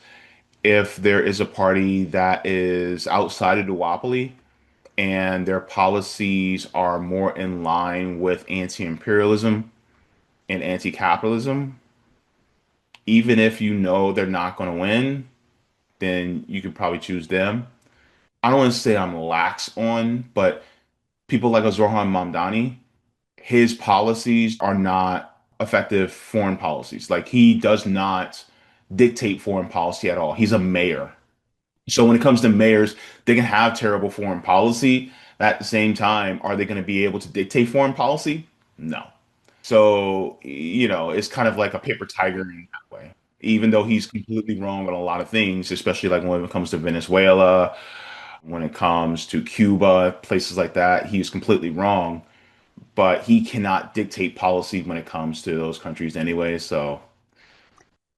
if there is a party that is outside of duopoly and their policies are more in line with anti-imperialism and anti-capitalism, even if you know they're not going to win, then you could probably choose them. I don't want to say I'm lax on, but people like a Zoran Mamdani, his policies are not effective foreign policies. Like he does not dictate foreign policy at all. He's a mayor. So when it comes to mayors, they can have terrible foreign policy. At the same time, are they going to be able to dictate foreign policy? No. So, it's kind of like a paper tiger in that way. Even though he's completely wrong on a lot of things, especially like when it comes to Venezuela, when it comes to Cuba, places like that, he's completely wrong. But he cannot dictate policy when it comes to those countries anyway. So,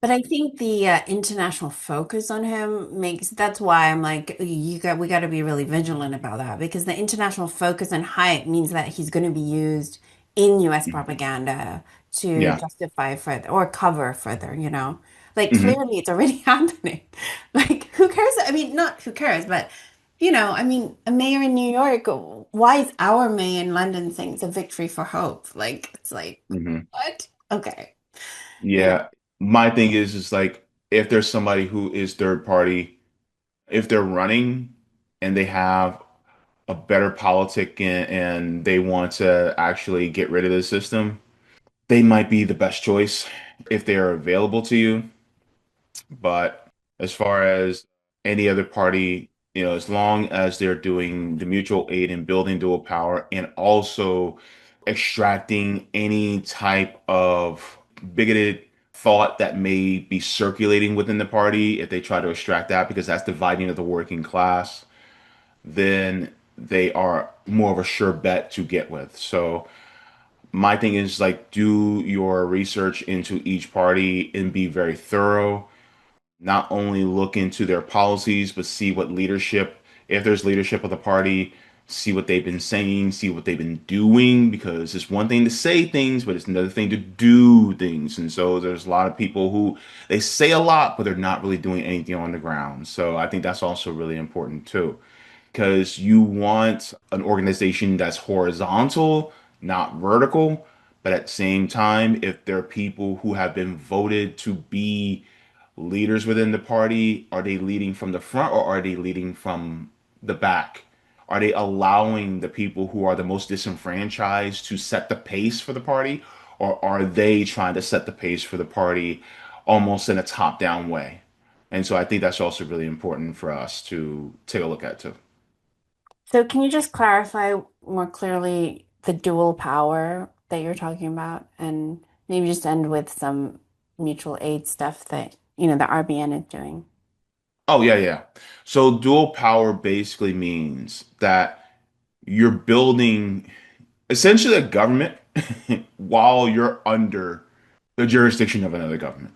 But I think the international focus on him makes that's why I'm like we got to be really vigilant about that because the international focus and hype means that he's going to be used in US mhm. propaganda to Yeah. justify further or cover further, you know. Like Hmm. clearly it's already happening. Like who cares? I mean, not who cares, but I mean, a mayor in New York, why is our mayor in London saying it's a victory for hope? Like it's like Hmm. what? Okay. You know. Yeah. My thing is like if there's somebody who is third party, if they're running and they have a better politic and they want to actually get rid of the system, they might be the best choice if they are available to you. But as far as any other party, as long as they're doing the mutual aid and building dual power and also extracting any type of bigoted thought that may be circulating within the party, if they try to extract that because that's dividing of the working class, then they are more of a sure bet to get with. So my thing is like do your research into each party and be very thorough. Not only look into their policies, but see what leadership, if there's leadership of the party, see what they've been saying, see what they've been doing, because it's one thing to say things, but it's another thing to do things. And so there's a lot of people who they say a lot, but they're not really doing anything on the ground. So I think that's also really important too because you want an organization that's horizontal, not vertical. But at the same time, if there are people who have been voted to be leaders within the party, are they leading from the front or are they leading from the back? Are they allowing the people who are the most disenfranchised to set the pace for the party? Or are they trying to set the pace for the party almost in a top-down way? And so I think that's also really important for us to take a look at too. So can you just clarify more clearly the dual power that you're talking about and maybe just end with some mutual aid stuff that, the RBN is doing? Oh, yeah, yeah. So dual power basically means that you're building essentially a government while you're under the jurisdiction of another government.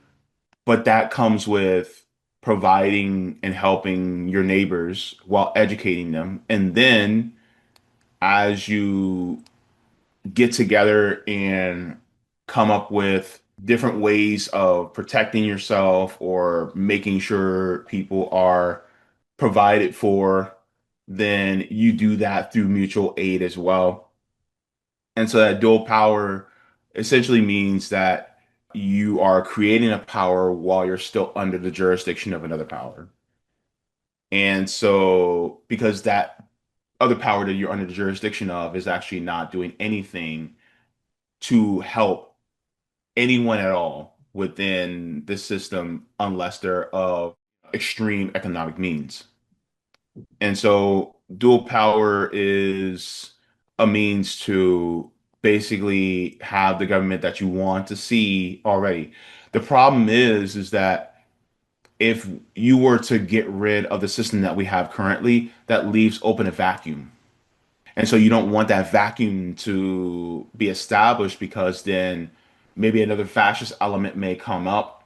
But that comes with providing and helping your neighbors while educating them. And then as you get together and come up with different ways of protecting yourself or making sure people are provided for, then you do that through mutual aid as well. And so that dual power essentially means that you are creating a power while you're still under the jurisdiction of another power. And so, because that other power that you're under the jurisdiction of is actually not doing anything to help anyone at all within the system unless they're of extreme economic means. And so dual power is a means to basically have the government that you want to see already. The problem is that if you were to get rid of the system that we have currently, that leaves open a vacuum. And so you don't want that vacuum to be established because then maybe another fascist element may come up.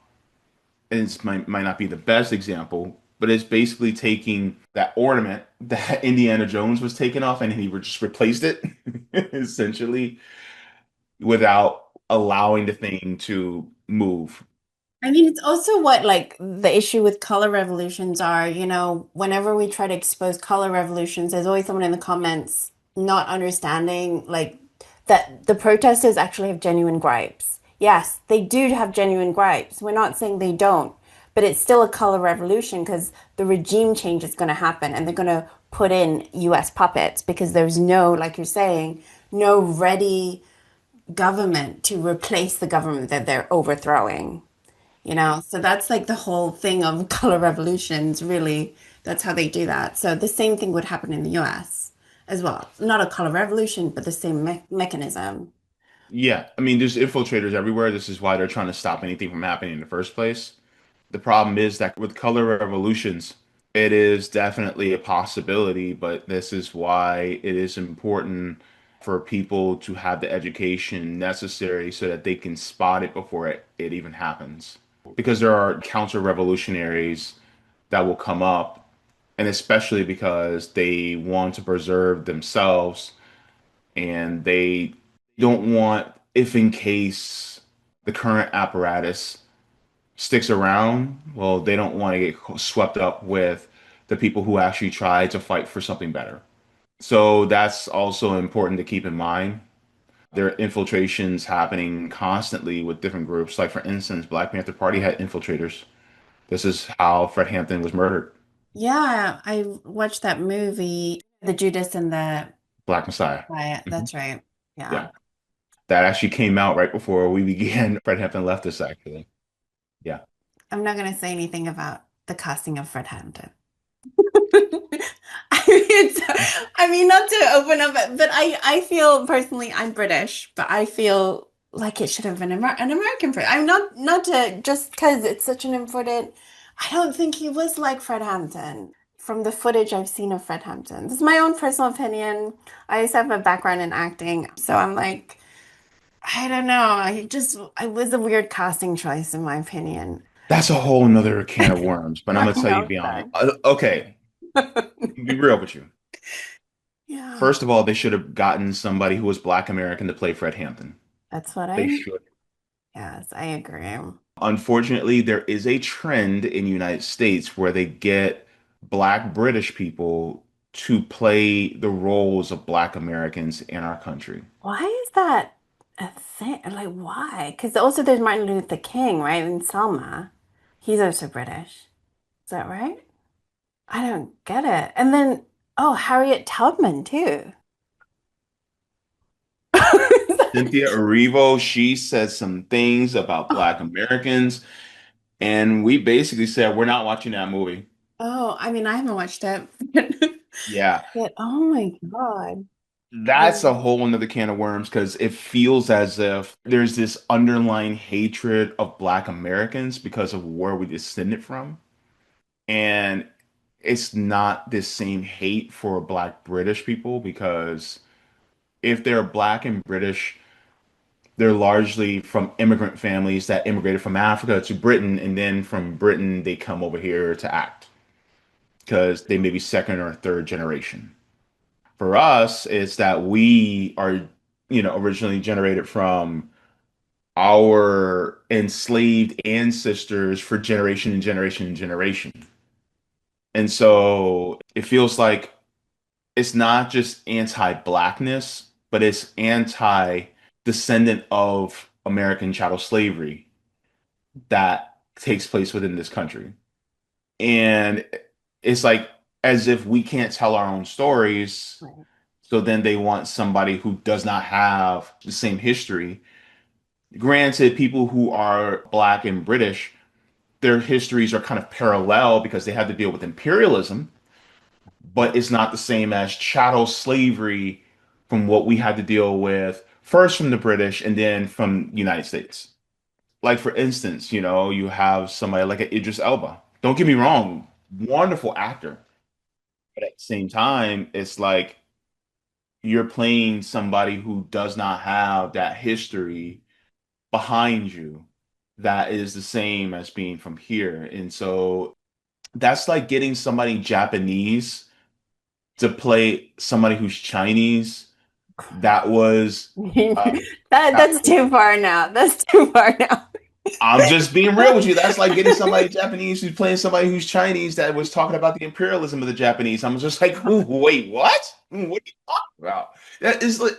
And it might not be the best example, but it's basically taking that ornament that Indiana Jones was taking off and he just replaced it essentially without allowing the thing to move. I mean, it's also what like the issue with color revolutions are, whenever we try to expose color revolutions, there's always someone in the comments not understanding like that the protesters actually have genuine gripes. Yes, they do have genuine gripes. We're not saying they don't, but it's still a color revolution because the regime change is going to happen and they're going to put in US puppets because there's no, like you're saying, no ready government to replace the government that they're overthrowing. So that's like the whole thing of color revolutions, really. That's how they do that. So the same thing would happen in the US as well. Not a color revolution, but the same mechanism. Yeah, I mean, there's infiltrators everywhere. This is why they're trying to stop anything from happening in the first place. The problem is that with color revolutions, it is definitely a possibility, but this is why it is important for people to have the education necessary so that they can spot it before it even happens. Because there are counter revolutionaries that will come up, and especially because they want to preserve themselves and they don't want, if in case the current apparatus sticks around, well, they don't want to get swept up with the people who actually try to fight for something better. So that's also important to keep in mind. There are infiltrations happening constantly with different groups. Like, for instance, Black Panther Party had infiltrators. This is how Fred Hampton was murdered. Yeah, I watched that movie, The Judas and the Black Messiah. Riot. Mhm. That's right. Yeah. Yeah. That actually came out right before we began. Fred Hampton left us, actually. Yeah. I'm not going to say anything about the casting of Fred Hampton. I mean, not to open up, but I feel personally, I'm British, but I feel like it should have been an American Fred. I'm not to just because it's such an important. I don't think he was like Fred Hampton from the footage I've seen of Fred Hampton. This is my own personal opinion. I used to have a background in acting, so I'm like, I don't know. I was a weird casting choice in my opinion. That's a whole nother can of worms, but I'm I gonna tell you know, beyond. sorry. Okay, be real with you. Yeah, First of all, they should have gotten somebody who was Black American to play Fred Hampton. that's what They I. should. Yes, I agree. Unfortunately, there is a trend in the United States where they get Black British people to play the roles of Black Americans in our country. Why is that a thing? Like, why? Because also there's Martin Luther King, right? And Selma. He's also British. Is that right? I don't get it. And then, oh, Harriet Tubman, too. Cynthia Erivo, she said some things about Black Americans, and we basically said we're not watching that movie. Oh, I mean, I haven't watched it. Yeah. But oh my God. That's a whole another can of worms because it feels as if there's this underlying hatred of Black Americans because of where we descended from. And it's not this same hate for Black British people because if they're Black and British, they're largely from immigrant families that immigrated from Africa to Britain, and then from Britain, they come over here to act because they may be second or third generation. For us, it's that we are, originally generated from our enslaved ancestors for generation and generation and generation. And so it feels like it's not just anti-blackness, but it's anti-descendant of American chattel slavery that takes place within this country. And it's like as if we can't tell our own stories. Right. So then they want somebody who does not have the same history. Granted, people who are Black and British, their histories are kind of parallel because they had to deal with imperialism, but it's not the same as chattel slavery from what we had to deal with first from the British and then from the United States. Like, for instance, you have somebody like a Idris Elba. Don't get me wrong, wonderful actor. But at the same time, it's like you're playing somebody who does not have that history behind you that is the same as being from here. And so that's like getting somebody Japanese to play somebody who's Chinese. That was uh, that That's too far now. That's too far now. I'm just being real with you. That's like getting somebody Japanese who's playing somebody who's Chinese that was talking about the imperialism of the Japanese. I'm just like, "Ooh, wait, what? What are you talking about?" That is like,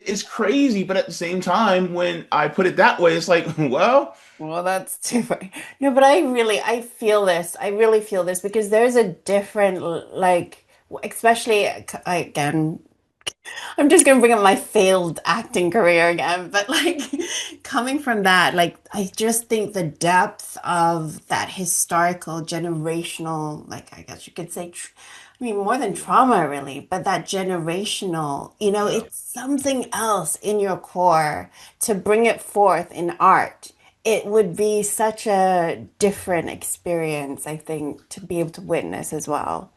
it's crazy, but at the same time, when I put it that way, it's like, well, Well, that's too funny. No, but I feel this. I really feel this because there's a different, like, especially again, I'm just gonna bring up my failed acting career again, but like coming from that, like I just think the depth of that historical, generational, like I guess you could say, I mean, more than trauma really, but that generational, yeah. it's something else in your core to bring it forth in art. It would be such a different experience, I think, to be able to witness as well.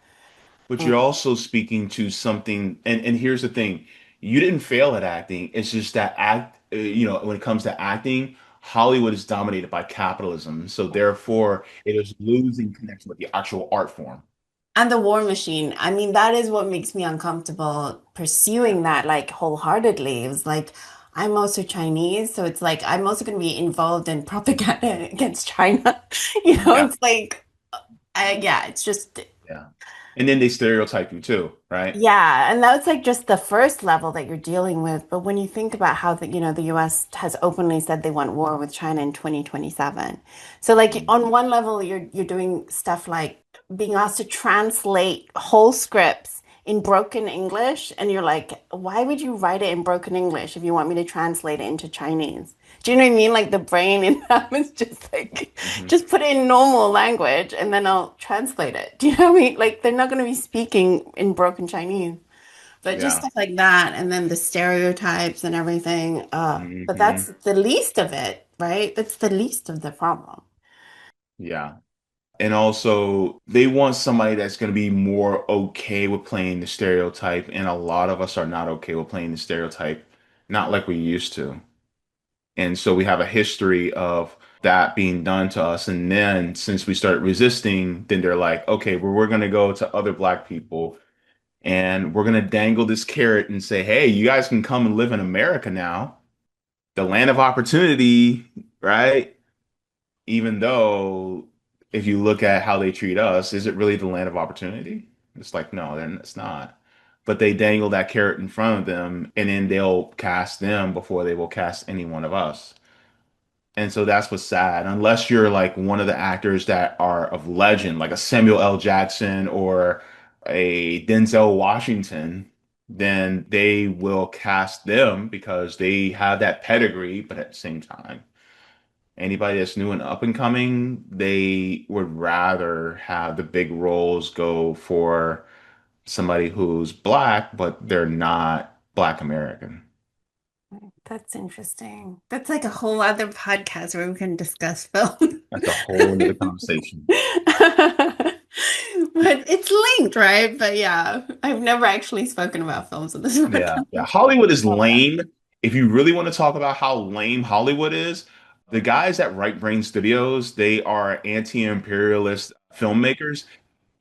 But you're Mm. also speaking to something, and here's the thing, you didn't fail at acting. It's just that when it comes to acting, Hollywood is dominated by capitalism. So therefore, it is losing connection with the actual art form. And the war machine. I mean, that is what makes me uncomfortable Yeah. pursuing that like wholeheartedly. It was like, I'm also Chinese, so it's like I'm also going to be involved in propaganda against China. Yeah. It's like, yeah, it's just, Yeah. And then they stereotype you too, right? yeah, and that's like just the first level that you're dealing with. But when you think about how the US has openly said they want war with China in 2027. So like Mhm. on one level you're doing stuff like being asked to translate whole scripts in broken English and you're like, why would you write it in broken English if you want me to translate it into Chinese? Do you know what I mean? Like the brain in them is just like, Mhm. just put it in normal language and then I'll translate it. Do you know what I mean? Like they're not going to be speaking in broken Chinese, but just Yeah. stuff like that. And then the stereotypes and everything. But that's Hmm. the least of it, right? That's the least of the problem. Yeah. And also, they want somebody that's going to be more okay with playing the stereotype. And a lot of us are not okay with playing the stereotype, not like we used to. And so we have a history of that being done to us. And then since we started resisting, then they're like, okay, well, we're going to go to other Black people and we're going to dangle this carrot and say, hey, you guys can come and live in America now, the land of opportunity, right? Even though if you look at how they treat us, is it really the land of opportunity? It's like, no, then it's not. But they dangle that carrot in front of them and then they'll cast them before they will cast any one of us. And so that's what's sad. Unless you're like one of the actors that are of legend, like a Samuel L. Jackson or a Denzel Washington, then they will cast them because they have that pedigree. But at the same time, anybody that's new and up and coming, they would rather have the big roles go for somebody who's Black, but they're not Black American. That's interesting. That's like a whole other podcast where we can discuss film. That's a whole nother conversation. But it's linked, right? But yeah, I've never actually spoken about films on this Yeah, yeah. podcast. Hollywood is Love that. lame. If you really want to talk about how lame Hollywood is, the guys at Right Brain Studios, they are anti-imperialist filmmakers.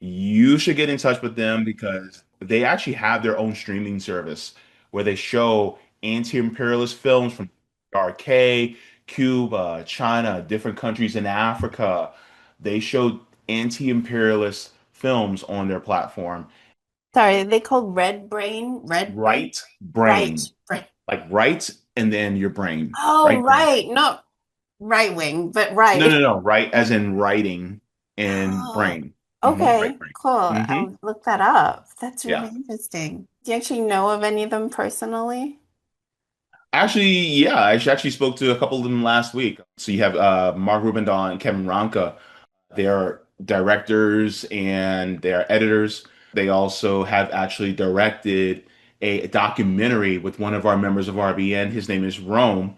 You should get in touch with them because they actually have their own streaming service where they show anti-imperialist films from RK, Cuba, China, different countries in Africa. They show anti-imperialist films on their platform. Sorry, they called Red Brain? Red Brain? Right Right. brain, Right. like right and then your brain, Oh, right brain. right. Not right wing, but No, right. no, no, right as in writing and Oh, brain. Right okay, brain. cool. Hmm. I'll look that up. That's really Yeah. interesting. Do you actually know of any of them personally? Actually, yeah, I actually spoke to a couple of them last week. So you have Mark Rubendahl and Kevin Ronka. They are directors and they are editors. They also have actually directed a documentary with one of our members of RBN. His name is Rome.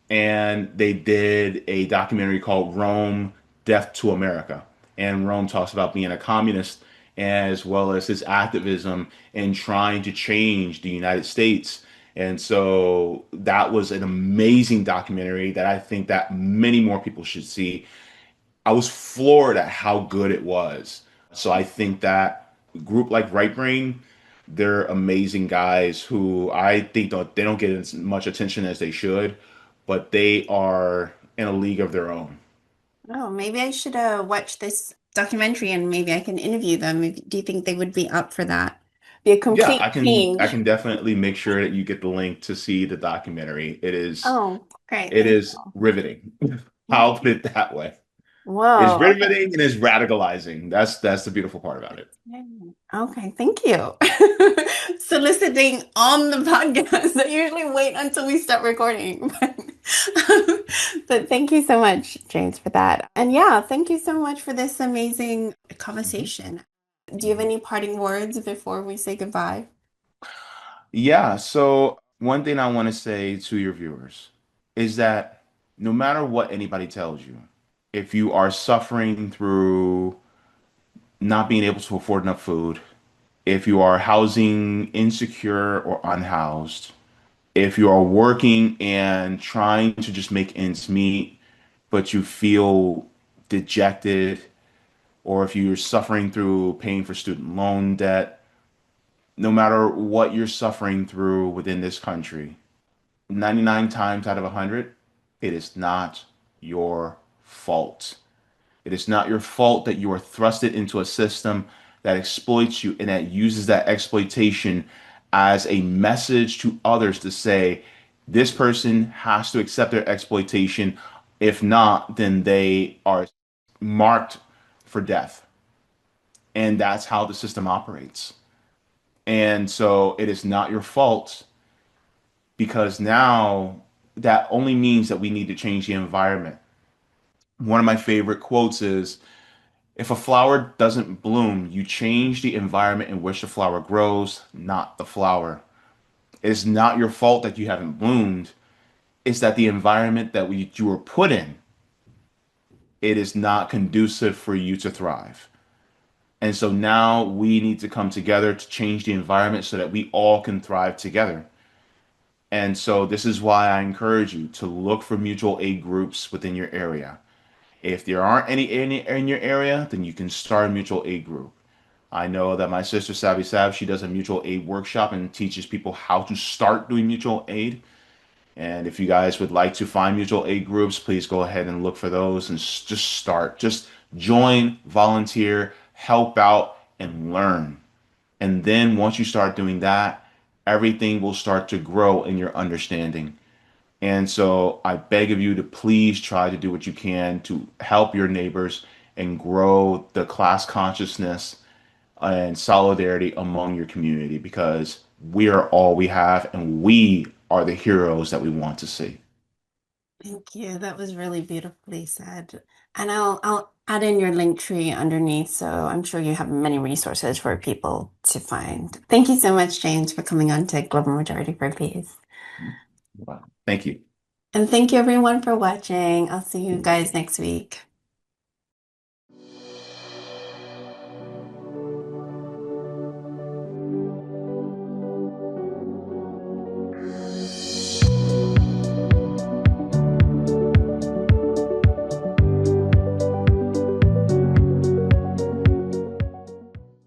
And they did a documentary called Rome, Death to America. And Rome talks about being a communist as well as his activism in trying to change the United States. And so that was an amazing documentary that I think that many more people should see. I was floored at how good it was. So I think that a group like Right Brain, they're amazing guys who I think they don't get as much attention as they should, but they are in a league of their own. Oh, maybe I should watch this documentary and maybe I can interview them. Do you think they would be up for that? Be a Yeah, complete I change. can definitely make sure that you get the link to see the documentary. Oh, great. It Thank is riveting. I'll put it that way. It's Whoa. Okay. riveting and it's radicalizing. That's the beautiful part about it. Okay, thank you. Soliciting on the podcast. I usually wait until we start recording. But thank you so much, James, for that. And yeah, thank you so much for this amazing Mhm. conversation. Do you have Mhm. any parting words before we say goodbye? Yeah, so one thing I want to say to your viewers is that no matter what anybody tells you, if you are suffering through not being able to afford enough food, if you are housing insecure or unhoused, if you are working and trying to just make ends meet, but you feel dejected, or if you're suffering through paying for student loan debt, no matter what you're suffering through within this country, 99 times out of 100, it is not your fault. It is not your fault that you are thrusted into a system that exploits you and that uses that exploitation as a message to others to say, this person has to accept their exploitation. If not, then they are marked for death. And that's how the system operates. And so it is not your fault because now that only means that we need to change the environment. One of my favorite quotes is, if a flower doesn't bloom, you change the environment in which the flower grows, not the flower. It's not your fault that you haven't bloomed. It's that the environment that you were put in, it is not conducive for you to thrive. And so now we need to come together to change the environment so that we all can thrive together. And so this is why I encourage you to look for mutual aid groups within your area. If there aren't any in your area, then you can start a mutual aid group. I know that my sister Savvy Sav, she does a mutual aid workshop and teaches people how to start doing mutual aid. And if you guys would like to find mutual aid groups, please go ahead and look for those and just start. Just join, volunteer, help out, and learn. And then once you start doing that, everything will start to grow in your understanding. And so I beg of you to please try to do what you can to help your neighbors and grow the class consciousness and solidarity among your community because we are all we have and we are the heroes that we want to see. Thank you. That was really beautifully said. And I'll add in your link tree underneath, so I'm sure you have many resources for people to find. Thank you so much, James, for coming on to Global Majority for Peace. Wow. Thank you. And thank you everyone for watching. I'll see you guys next week.